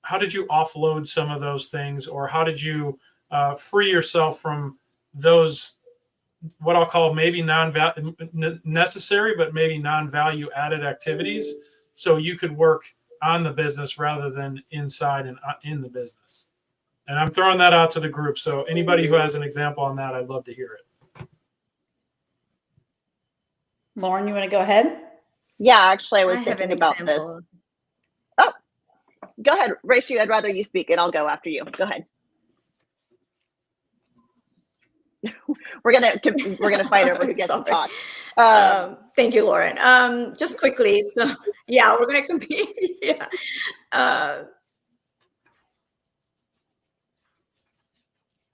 offload some of those things, or how did you free yourself from those, what I'll call maybe necessary, but maybe non-value added activities, so you could work on the business rather than inside and in the business? And I'm throwing that out to the group. So anybody who has an example on that, I'd love to hear it. Lauren, you want to go ahead? Yeah, actually, I was have thinking an about example. this. Oh, go ahead, Rachel. I'd rather you speak, and I'll go after you. Go ahead. We're gonna fight over who gets to talk. Thank you, Lauren. Just quickly, so yeah, we're gonna compete. Yeah.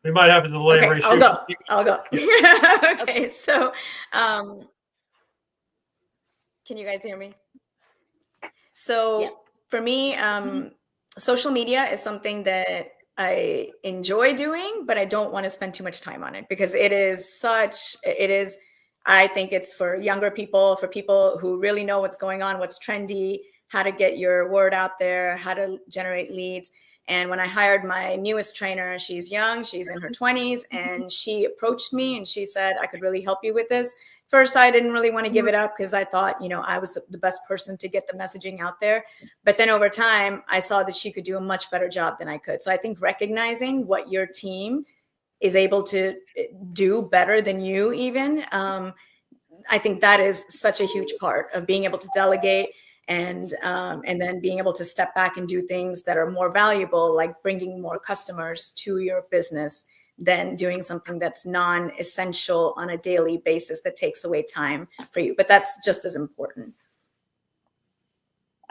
We might have a delay. Okay, Ratio. I'll go. Okay, so can you guys hear me? So yes. For me, social media is something that I enjoy doing, but I don't want to spend too much time on it, because I think it's for younger people, for people who really know what's going on, what's trendy, how to get your word out there, how to generate leads. And when I hired my newest trainer, she's young, she's in her 20s, and she approached me and she said, I could really help you with this. First, I didn't really want to give it up, because I thought, I was the best person to get the messaging out there. But then over time, I saw that she could do a much better job than I could. So I think recognizing what your team is able to do better than you even, I think that is such a huge part of being able to delegate, and then being able to step back and do things that are more valuable, like bringing more customers to your business, than doing something that's non-essential on a daily basis that takes away time for you. But that's just as important.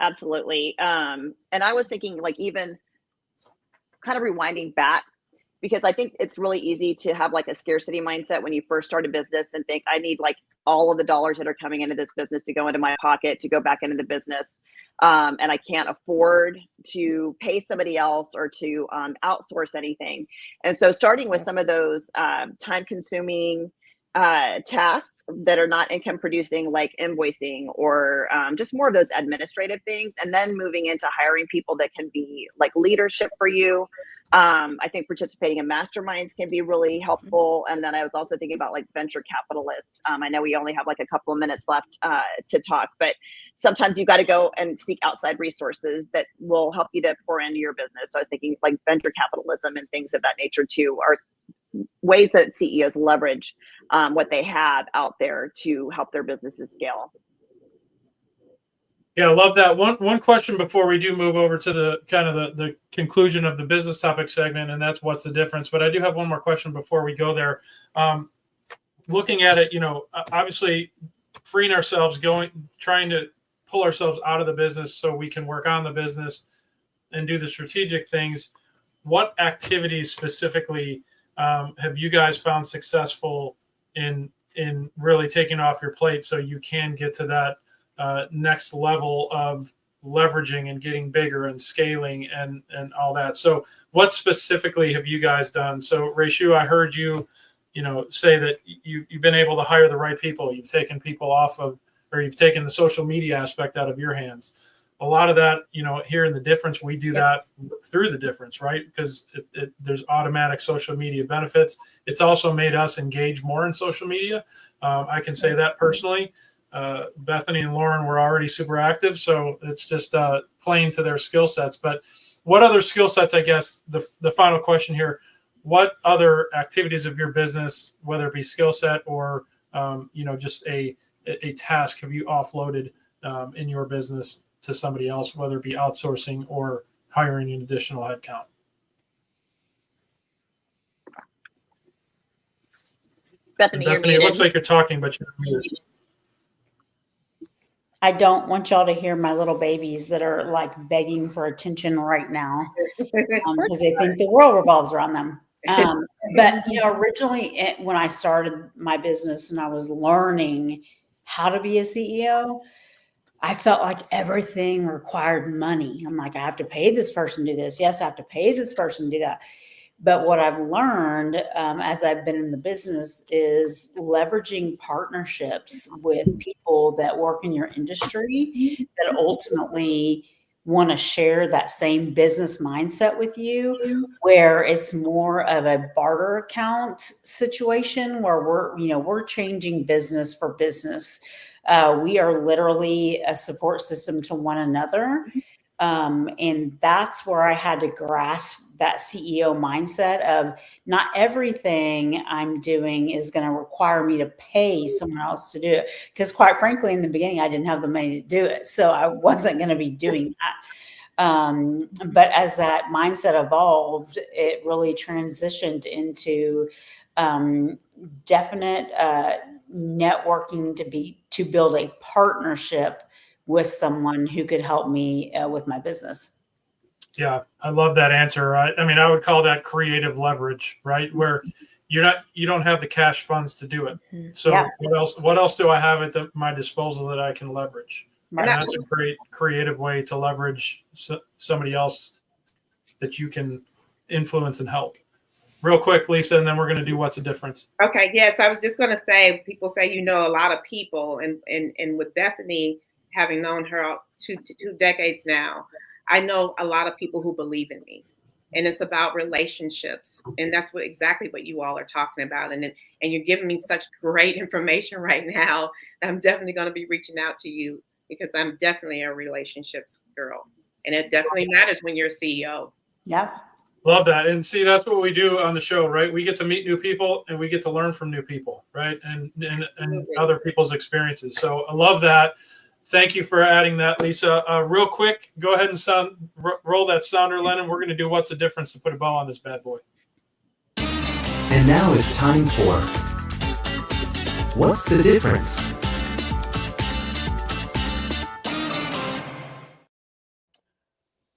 Absolutely. And I was thinking, like, even kind of rewinding back, because I think it's really easy to have like a scarcity mindset when you first start a business and think, I need like all of the dollars that are coming into this business to go into my pocket to go back into the business. And I can't afford to pay somebody else or to outsource anything. And so starting with some of those time consuming tasks that are not income producing, like invoicing or just more of those administrative things, and then moving into hiring people that can be like leadership for you. I think participating in masterminds can be really helpful. And then I was also thinking about like venture capitalists. I know we only have like a couple of minutes left to talk, but sometimes you got to go and seek outside resources that will help you to pour into your business. So I was thinking like venture capitalism and things of that nature too are ways that CEOs leverage what they have out there to help their businesses scale. Yeah, I love that. One question before we do move over to the kind of the conclusion of the business topic segment, and that's what's the difference. But I do have one more question before we go there. Looking at it, obviously freeing ourselves, trying to pull ourselves out of the business so we can work on the business and do the strategic things. What activities specifically have you guys found successful in really taking off your plate so you can get to that next level of leveraging and getting bigger and scaling and all that? So what specifically have you guys done? So Raishu, I heard you say that you've been able to hire the right people. You've taken people off of, or you've taken the social media aspect out of your hands. A lot of that, here in the difference, we do that through the difference, right? Because there's automatic social media benefits. It's also made us engage more in social media. I can say that personally. Bethany and Lauren were already super active, so it's just playing to their skill sets. But what other skill sets, I guess, the final question here, what other activities of your business, whether it be skill set or just a task, have you offloaded in your business to somebody else, whether it be outsourcing or hiring an additional headcount? Bethany, it looks like you're talking, but you're muted. I don't want y'all to hear my little babies that are like begging for attention right now because they think the world revolves around them. But originally when I started my business and I was learning how to be a CEO, I felt like everything required money. I'm like, I have to pay this person to do this. Yes, I have to pay this person to do that. But what I've learned as I've been in the business is leveraging partnerships with people that work in your industry that ultimately want to share that same business mindset with you, where it's more of a barter account situation where we're changing business for business. We are literally a support system to one another. And that's where I had to grasp that CEO mindset of not everything I'm doing is going to require me to pay someone else to do it. Because quite frankly, in the beginning, I didn't have the money to do it. So I wasn't going to be doing that. But as that mindset evolved, it really transitioned into definite networking to build a partnership with someone who could help me with my business. Yeah, I love that answer. I mean, I would call that creative leverage, right? Where you don't have the cash funds to do it. So what else do I have at my disposal that I can leverage? Right. And that's a great creative way to leverage somebody else that you can influence and help. Real quick, Lisa, and then we're going to do what's the difference. Okay, yes, I was just going to say, people say a lot of people, and with Bethany, having known her two decades now, I know a lot of people who believe in me, and it's about relationships, and that's exactly what you all are talking about, and you're giving me such great information right now. I'm definitely going to be reaching out to you because I'm definitely a relationships girl, and it definitely matters when you're a CEO. Yep. Love that. And see, that's what we do on the show, right? We get to meet new people and we get to learn from new people, right? And other people's experiences. So I love that. Thank you for adding that, Lisa. Real quick, go ahead and roll that sounder, Lennon. We're going to do what's the difference to put a bow on this bad boy. And now it's time for What's the Difference?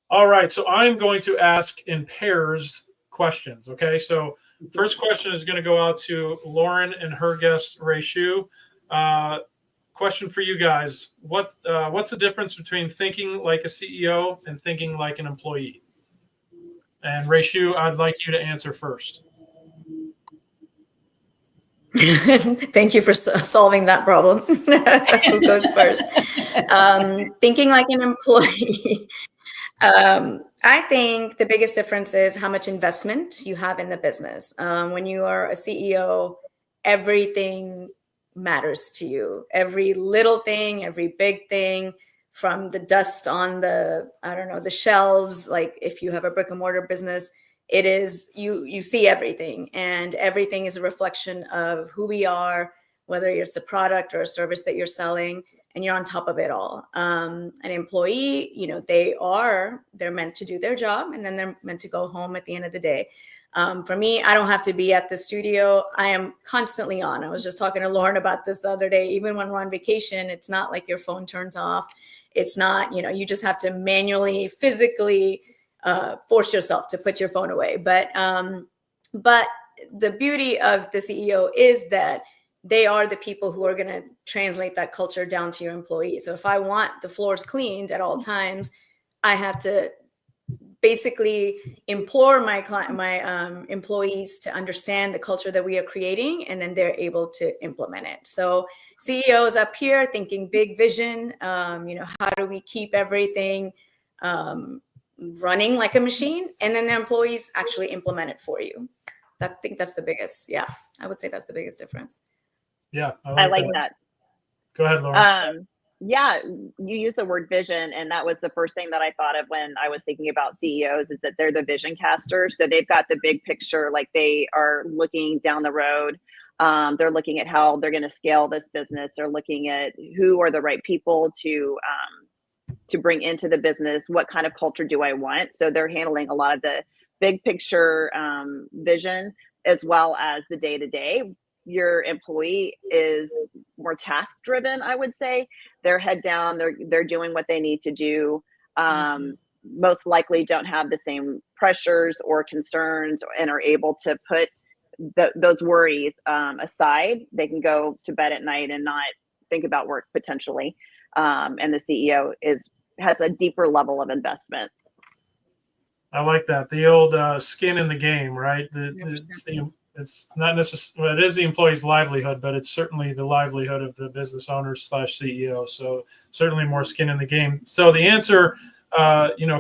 All right, so I'm going to ask in pairs questions, okay? So first question is going to go out to Lauren and her guest, Ray Shu. Question for you guys. What's the difference between thinking like a CEO and thinking like an employee? And Ray Shu, I'd like you to answer first. Thank you for solving that problem. Who goes first? Thinking like an employee. I think the biggest difference is how much investment you have in the business. When you are a CEO, everything matters to you. Every little thing, every big thing, from the dust on the shelves. Like if you have a brick and mortar business, it is, you see everything, and everything is a reflection of who we are, whether it's a product or a service that you're selling, and you're on top of it all. An employee, they're meant to do their job, and then they're meant to go home at the end of the day. For me, I don't have to be at the studio. I am constantly on. I was just talking to Lauren about this the other day. Even when we're on vacation, it's not like your phone turns off. It's not, you just have to manually, physically force yourself to put your phone away. But the beauty of the CEO is that they are the people who are going to translate that culture down to your employees. So if I want the floors cleaned at all times, I have to basically implore my employees to understand the culture that we are creating, and then they're able to implement it. So CEOs up here thinking big vision, how do we keep everything running like a machine, and then the employees actually implement it for you. I think that's the biggest. Yeah, I would say that's the biggest difference. Yeah, I like that. Go ahead, Lauren. Yeah, you use the word vision, and that was the first thing that I thought of when I was thinking about CEOs, is that they're the vision casters. So they've got the big picture, like they are looking down the road. They're looking at how they're going to scale this business. They're looking at who are the right people to bring into the business. What kind of culture do I want? So they're handling a lot of the big picture vision, as well as the day-to-day. your employee is more task driven, I would say, they're head down, they're doing what they need to do. Most likely don't have the same pressures or concerns and are able to put those worries aside. They can go to bed at night and not think about work potentially. And the CEO has a deeper level of investment. I like that. The old skin in the game, right? It's not necessarily, well, it is the employee's livelihood, but it's certainly the livelihood of the business owner / CEO. So certainly more skin in the game. So the answer,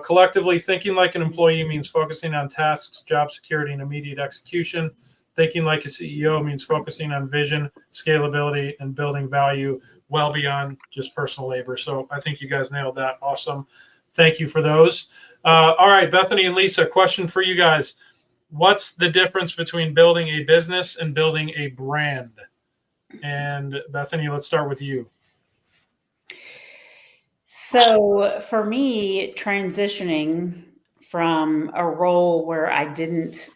collectively thinking like an employee means focusing on tasks, job security, and immediate execution. Thinking like a CEO means focusing on vision, scalability, and building value well beyond just personal labor. So I think you guys nailed that. Awesome. Thank you for those. All right, Bethany and Lisa, question for you guys. What's the difference between building a business and building a brand? And Bethany, let's start with you. So for me, transitioning from a role where I didn't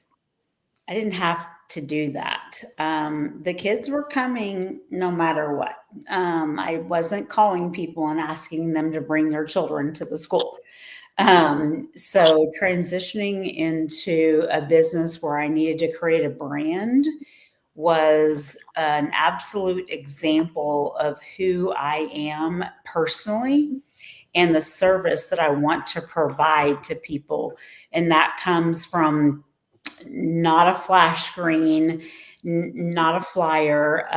have to do that. The kids were coming no matter what. I wasn't calling people and asking them to bring their children to the school. So transitioning into a business where I needed to create a brand was an absolute example of who I am personally and the service that I want to provide to people. And that comes from not a flash screen, not a flyer,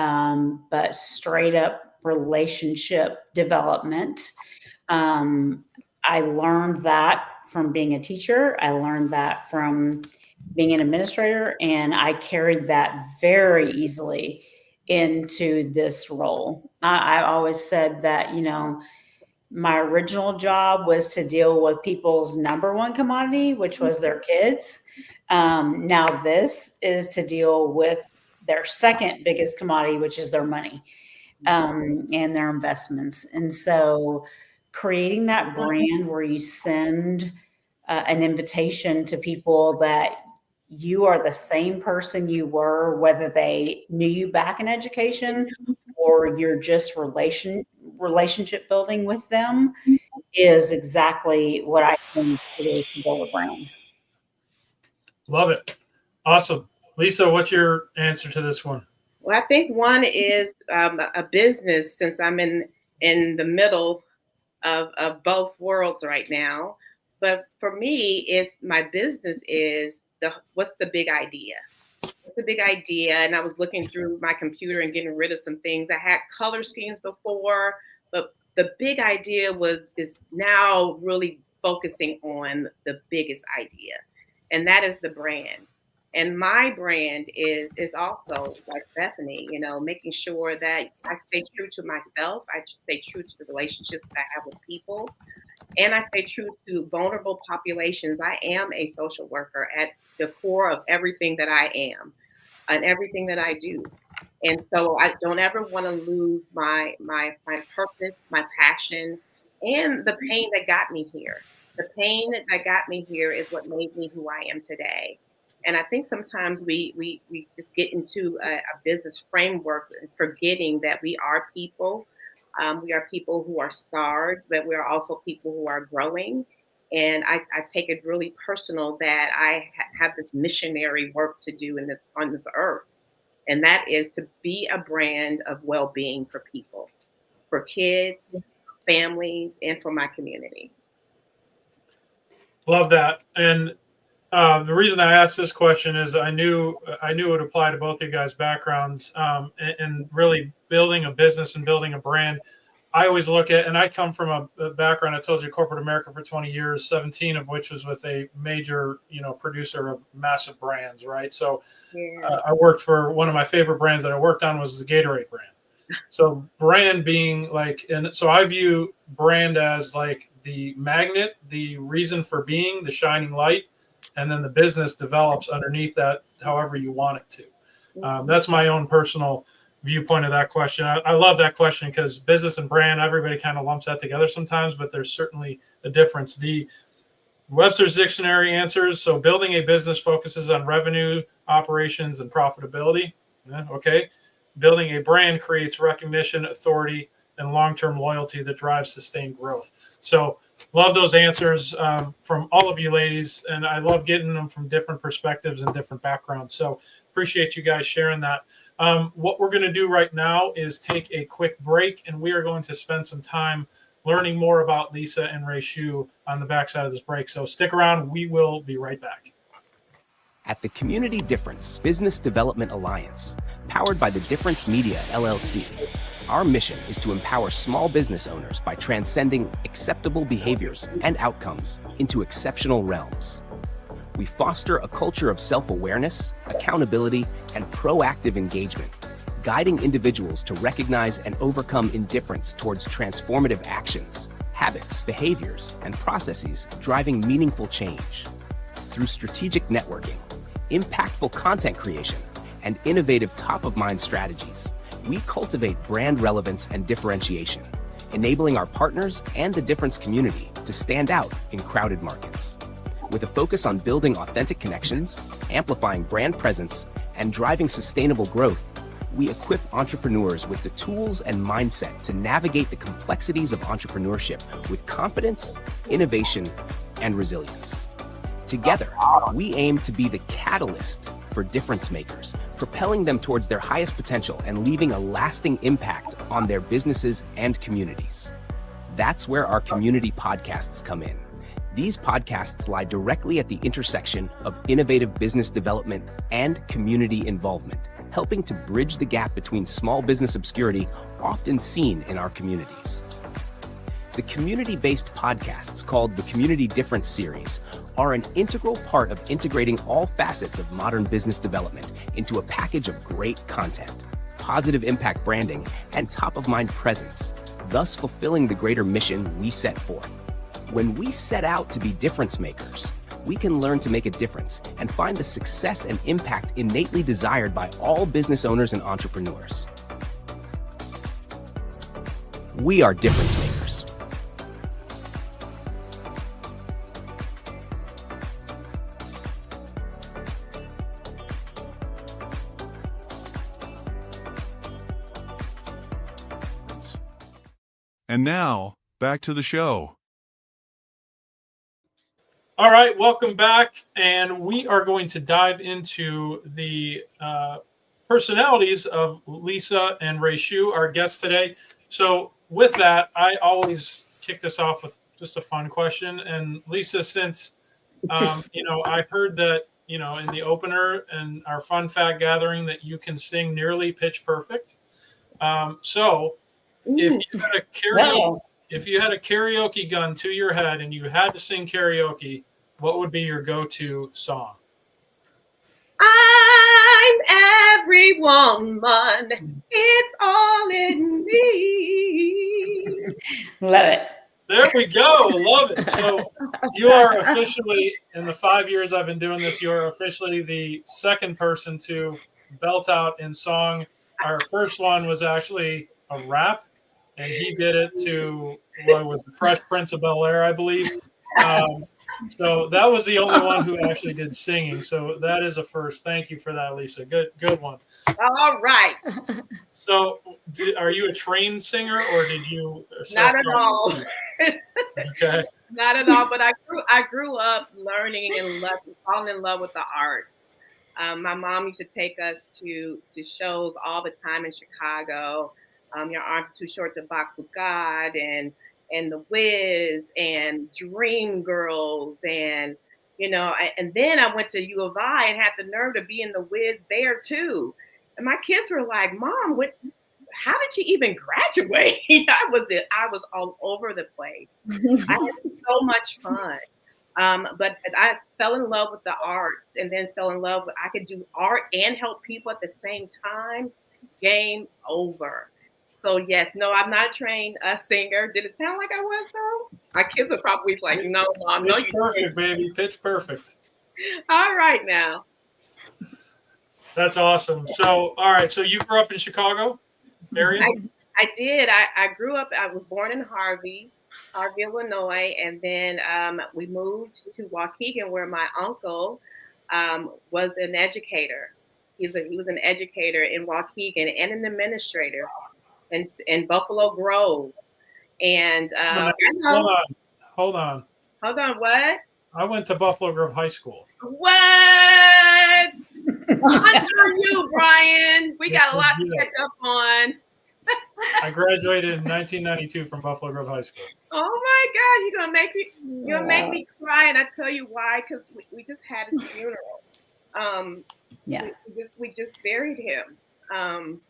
but straight up relationship development. I learned that from being a teacher. I learned that from being an administrator, and I carried that very easily into this role. I always said that, my original job was to deal with people's number one commodity, which was their kids. Now this is to deal with their second biggest commodity, which is their money, and their investments. And so creating that brand where you send an invitation to people that you are the same person you were, whether they knew you back in education or you're just relationship building with them, is exactly what I think it is to build a brand. Love it. Awesome. Lisa, what's your answer to this one? Well, I think one is a business, since I'm in the middle of both worlds right now. But for me, my business is what's the big idea? What's the big idea? And I was looking through my computer and getting rid of some things. I had color schemes before, but the big idea is now really focusing on the biggest idea, and that is the brand. And my brand is also like Bethany, making sure that I stay true to myself. I stay true to the relationships that I have with people. And I stay true to vulnerable populations. I am a social worker at the core of everything that I am and everything that I do. And so I don't ever want to lose my purpose, my passion, and the pain that got me here. The pain that got me here is what made me who I am today. And I think sometimes we just get into a business framework, forgetting that we are people. We are people who are scarred, but we are also people who are growing. And I take it really personal that I have this missionary work to do on this earth. And that is to be a brand of well-being for people, for kids, families, and for my community. Love that. And the reason I asked this question is I knew it would apply to both of you guys' backgrounds, and really building a business and building a brand. I always look at, and I come from a background, I told you, corporate America for 20 years, 17 of which was with a major, producer of massive brands, right? So I worked for one of my favorite brands that I worked on was the Gatorade brand. So brand being and so I view brand as like the magnet, the reason for being, the shining light, and then the business develops underneath that however you want it to. That's my own personal viewpoint of that question. I love that question because business and brand, everybody kind of lumps that together sometimes, but there's certainly a difference. The Webster's Dictionary answers, so building a business focuses on revenue, operations, and profitability. Yeah, okay. Building a brand creates recognition, authority, and long-term loyalty that drives sustained growth. So love those answers from all of you ladies, and I love getting them from different perspectives and different backgrounds. So appreciate you guys sharing that. What we're going to do right now is take a quick break, and we are going to spend some time learning more about Lisa and Ray Shu on the backside of this break. So stick around. We will be right back. At the Community Difference Business Development Alliance, powered by the Difference Media LLC, our mission is to empower small business owners by transcending acceptable behaviors and outcomes into exceptional realms. We foster a culture of self-awareness, accountability, and proactive engagement, guiding individuals to recognize and overcome indifference towards transformative actions, habits, behaviors, and processes driving meaningful change. Through strategic networking, impactful content creation, and innovative top-of-mind strategies, we cultivate brand relevance and differentiation, enabling our partners and the Difference community to stand out in crowded markets. With a focus on building authentic connections, amplifying brand presence, and driving sustainable growth, we equip entrepreneurs with the tools and mindset to navigate the complexities of entrepreneurship with confidence, innovation, and resilience. Together, we aim to be the catalyst for difference makers, propelling them towards their highest potential and leaving a lasting impact on their businesses and communities. That's where our community podcasts come in. These podcasts lie directly at the intersection of innovative business development and community involvement, helping to bridge the gap between small business obscurity often seen in our communities. The community-based podcasts called the Community Difference Series are an integral part of integrating all facets of modern business development into a package of great content, positive impact branding, and top-of-mind presence, thus fulfilling the greater mission we set forth. When we set out to be difference makers, we can learn to make a difference and find the success and impact innately desired by all business owners and entrepreneurs. We are difference makers. And now, back to the show. All right, welcome back. And we are going to dive into the personalities of Lisa and Ray Shu, our guests today. So with that, I always kick this off with just a fun question. And Lisa, since, I heard that, in the opener and our fun fact gathering that you can sing nearly pitch perfect. So if you had a karaoke gun to your head and you had to sing karaoke, what would be your go-to song? I'm every woman. It's all in me. Love it. There we go. Love it. So you are officially, in the 5 years I've been doing this, you are officially the second person to belt out in song. Our first one was actually a rap, and he did it to what was the Fresh Prince of Bel-Air, I believe. So that was the only one who actually did singing. So that is a first. Thank you for that, Lisa. Good one. All right. So are you a trained singer or did you? Not at all. Okay. Not at all. But I grew up learning and falling in love with the arts. My mom used to take us to shows all the time in Chicago. Your Arms Are Too Short to Box with God and The Wiz and Dream Girls and and then I went to U of I and had the nerve to be in The Wiz there too. And my kids were like, "Mom, how did she even graduate?" I was all over the place. I had so much fun. But I fell in love with the arts and then fell in love with I could do art and help people at the same time. Game over. So yes, no, I'm not a trained singer. Did it sound like I was though? My kids are probably like, "No, Mom, no, Pitch perfect, baby. Pitch perfect. All right now. That's awesome. So, all right. So you grew up in Chicago area? I did. I grew up. I was born in Harvey, Illinois, and then we moved to Waukegan, where my uncle was an educator. He was an educator in Waukegan and an administrator in Buffalo Grove. And Hold on. What? I went to Buffalo Grove High School. What? On you, Brian. We got a lot to catch up on. I graduated in 1992 from Buffalo Grove High School. Oh my God, you're gonna make me cry, and I tell you why, because we just had his funeral. We just buried him. And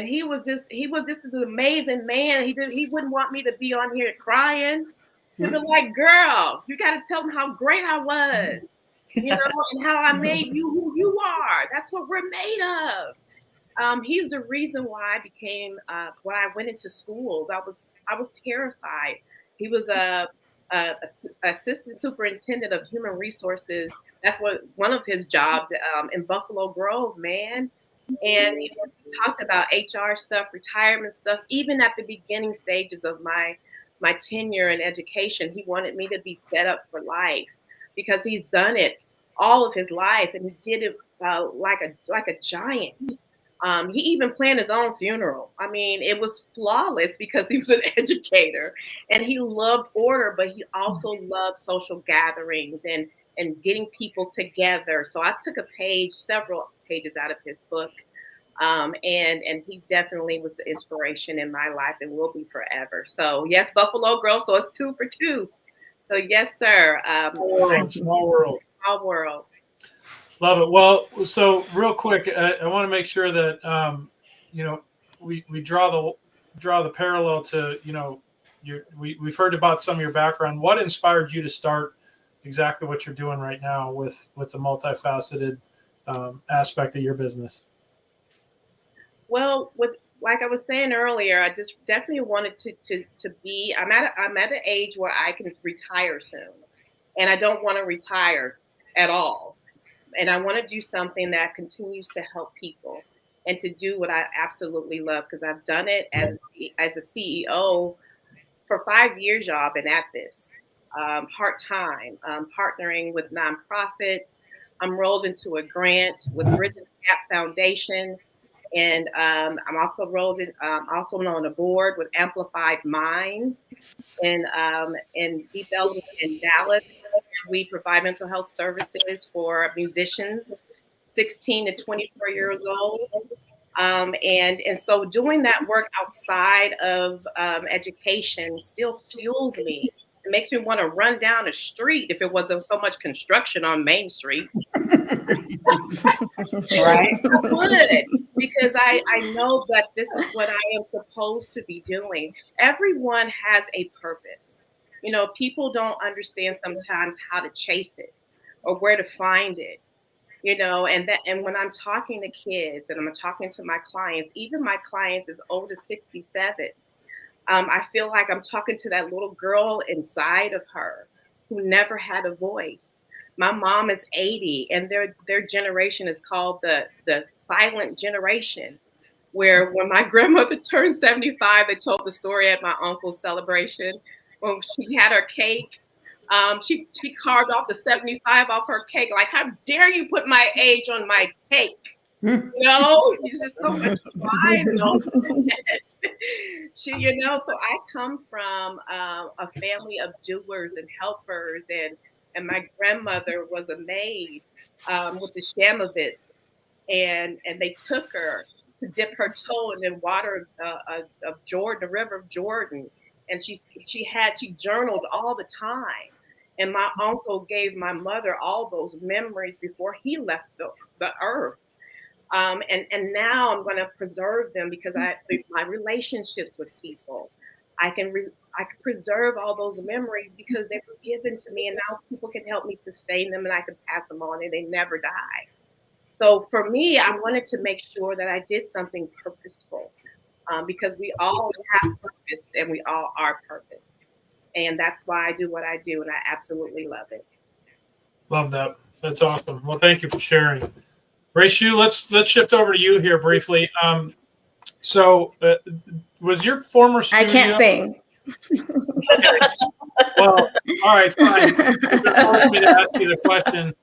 he was just an amazing man. He wouldn't want me to be on here crying. He'd be like, girl, you got to tell him how great I was, and how I made you who you are. That's what we're made of. He was the reason why I became, when I went into schools, I was terrified. He was a assistant superintendent of human resources. That's one of his jobs in Buffalo Grove, man. And he talked about HR stuff, retirement stuff. Even at the beginning stages of my tenure in education, he wanted me to be set up for life because he's done it all of his life, and he did it like a giant. He even planned his own funeral. I mean, it was flawless because he was an educator and he loved order, but he also loved social gatherings and getting people together. So I took several pages out of his book. And he definitely was an inspiration in my life and will be forever. So yes, Buffalo Grove. So it's 2 for 2. So yes, sir. Small world. Small world. Love it. Well, so real quick, I want to make sure that we draw the parallel to we've heard about some of your background. What inspired you to start exactly what you're doing right now with the multifaceted aspect of your business? Well, like I was saying earlier, I just definitely wanted to be. I'm at an age where I can retire soon, and I don't want to retire at all. And I want to do something that continues to help people and to do what I absolutely love, because I've done it as a CEO for 5 years, y'all. I've been at this part-time, partnering with nonprofits. I'm rolled into a grant with Bridging the Gap Foundation. And I'm also also on the board with Amplified Minds in Deep Ellum in Dallas. We provide mental health services for musicians 16 to 24 years old. And so doing that work outside of education still fuels me. It makes me want to run down the street if it wasn't so much construction on Main Street. Right? I would, because I know that this is what I am supposed to be doing. Everyone has a purpose. People don't understand sometimes how to chase it or where to find it. And when I'm talking to kids and I'm talking to my clients, even my clients as old as 67, I feel like I'm talking to that little girl inside of her who never had a voice. My mom is 80, and their generation is called the silent generation, where when my grandmother turned 75, they told the story at my uncle's celebration. When she had her cake, she carved off the 75 off her cake. Like, how dare you put my age on my cake? It's just so much pride. So I come from a family of doers and helpers, and my grandmother was a maid with the Shamovitz, and they took her to dip her toe in the water of Jordan, the river of Jordan, and she journaled all the time. And my uncle gave my mother all those memories before he left the earth. And now I'm going to preserve them because my relationships with people, I can preserve all those memories because they were given to me, and now people can help me sustain them, and I can pass them on, and they never die. So for me, I wanted to make sure that I did something purposeful, because we all have purpose and we all are purpose, and that's why I do what I do, and I absolutely love it. Love that. That's awesome. Well, thank you for sharing. Ray Shu, let's shift over to you here briefly. So was your former studio? I can't sing. Okay. Well, all right, fine. You forced me to ask you the question.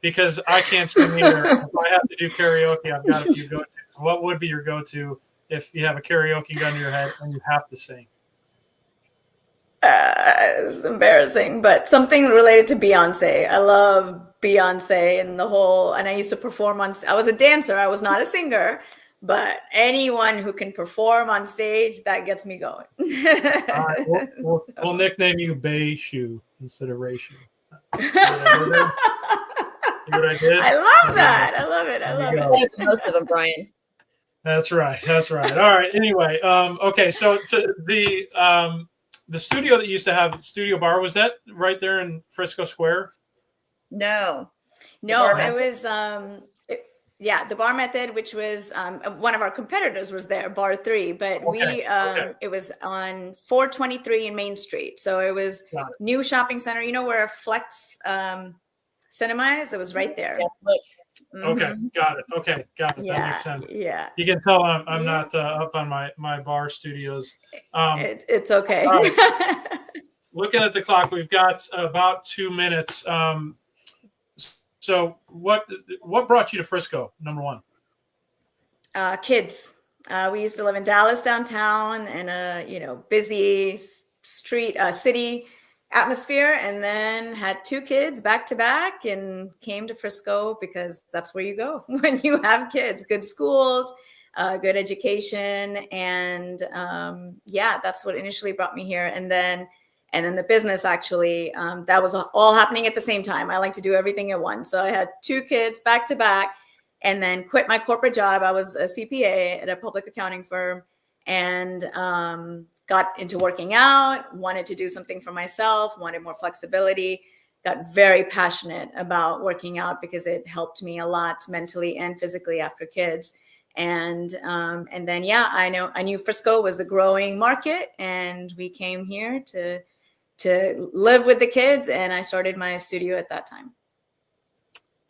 because I can't sing either. If I have to do karaoke, I've got a few go-tos. What would be your go-to if you have a karaoke gun to your head and you have to sing? It's embarrassing, but something related to Beyonce. I love Beyonce and I used to perform I was a dancer. I was not a singer, but anyone who can perform on stage, that gets me going. All right, we'll nickname you Bay Shoe instead of Ray Shoe. See what I did? I love that. I love it. I love it. There's most of them, Brian. That's right. All right. Anyway, okay. So the studio that used to have Studio Bar, was that right there in Frisco Square? No, it was the Bar Method, which was one of our competitors was there, Bar 3, but it was on 423 in Main Street. So it was new shopping center, where Flex Cinema is? It was right there. Okay, got it. That makes sense. Yeah. You can tell I'm not up on my bar studios. It's okay. Looking at the clock, we've got about 2 minutes. So what brought you to Frisco, number one? Kids. We used to live in Dallas downtown in a busy street city atmosphere, and then had 2 kids back to back and came to Frisco because that's where you go when you have kids. Good schools, good education, and that's what initially brought me here. And then the business actually, that was all happening at the same time. I like to do everything at once. So I had 2 kids back to back, and then quit my corporate job. I was a CPA at a public accounting firm, and got into working out, wanted to do something for myself, wanted more flexibility, got very passionate about working out because it helped me a lot mentally and physically after kids. And then, I knew Frisco was a growing market, and we came here to live with the kids, and I started my studio at that time.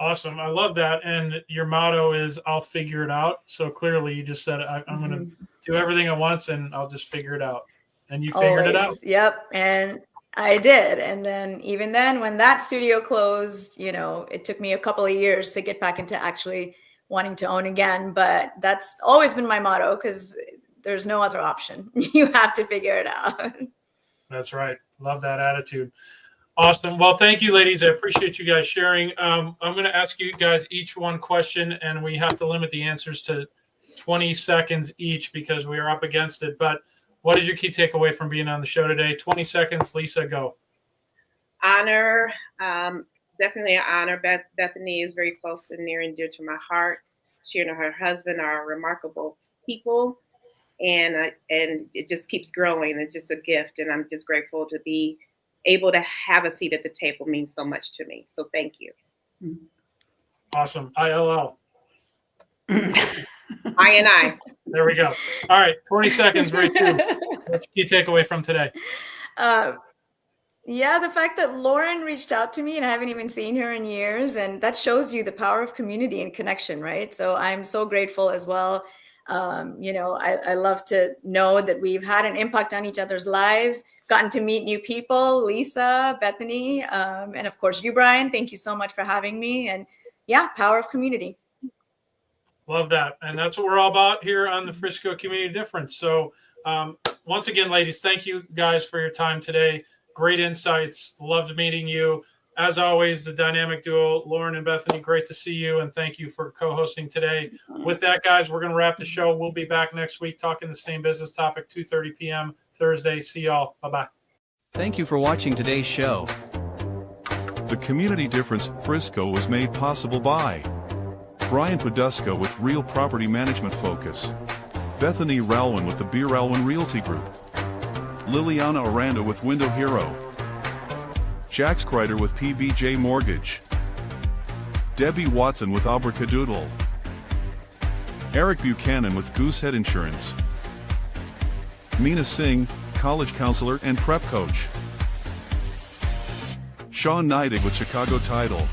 Awesome. I love that. And your motto is, I'll figure it out. So clearly you just said, I'm going to do everything at once and I'll just figure it out. And you figured it out. Yep. And I did. And then even then, when that studio closed, it took me a couple of years to get back into actually wanting to own again. But that's always been my motto, because there's no other option. You have to figure it out. That's right. Love that attitude. Awesome. Well, thank you, ladies. I appreciate you guys sharing. I'm going to ask you guys each one question, and we have to limit the answers to 20 seconds each because we are up against it. But what is your key takeaway from being on the show today? 20 seconds. Lisa, go. Honor. Definitely an honor. Bethany is very close and near and dear to my heart. She and her husband are remarkable people, and it just keeps growing. It's just a gift, and I'm just grateful to be able to have a seat at the table. Means so much to me. So thank you. Awesome. ILL. I. There we go. All right. 20 seconds. Right through. What's your key takeaway from today? The fact that Lauren reached out to me, and I haven't even seen her in years. And that shows you the power of community and connection, right? So I'm so grateful as well. I love to know that we've had an impact on each other's lives, gotten to meet new people, Lisa, Bethany, and of course you, Brian. Thank you so much for having me. And power of community. Love that. And that's what we're all about here on the Frisco Community Difference. So once again, ladies, thank you guys for your time today. Great insights. Loved meeting you. As always, the dynamic duo, Lauren and Bethany, great to see you. And thank you for co-hosting today. With that, guys, we're going to wrap the show. We'll be back next week talking the same business topic, 2:30 p.m. Thursday. See y'all. Bye-bye. Thank you for watching today's show. The Community Difference Frisco was made possible by Brian Poduska with Real Property Management Focus, Bethany Rowan with the Rowan Realty Group, Liliana Aranda with Window Hero, Jax Kreider with PBJ Mortgage, Debbie Watson with Abracadoodle, Eric Buchanan with Goosehead Insurance, Meena Singh, college counselor and prep coach, Sean Neidig with Chicago Title,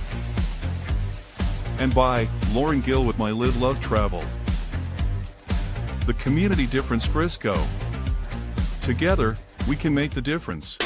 and by Lauren Gill with My Live Love Travel. The Community Difference Frisco. Together, we can make the difference.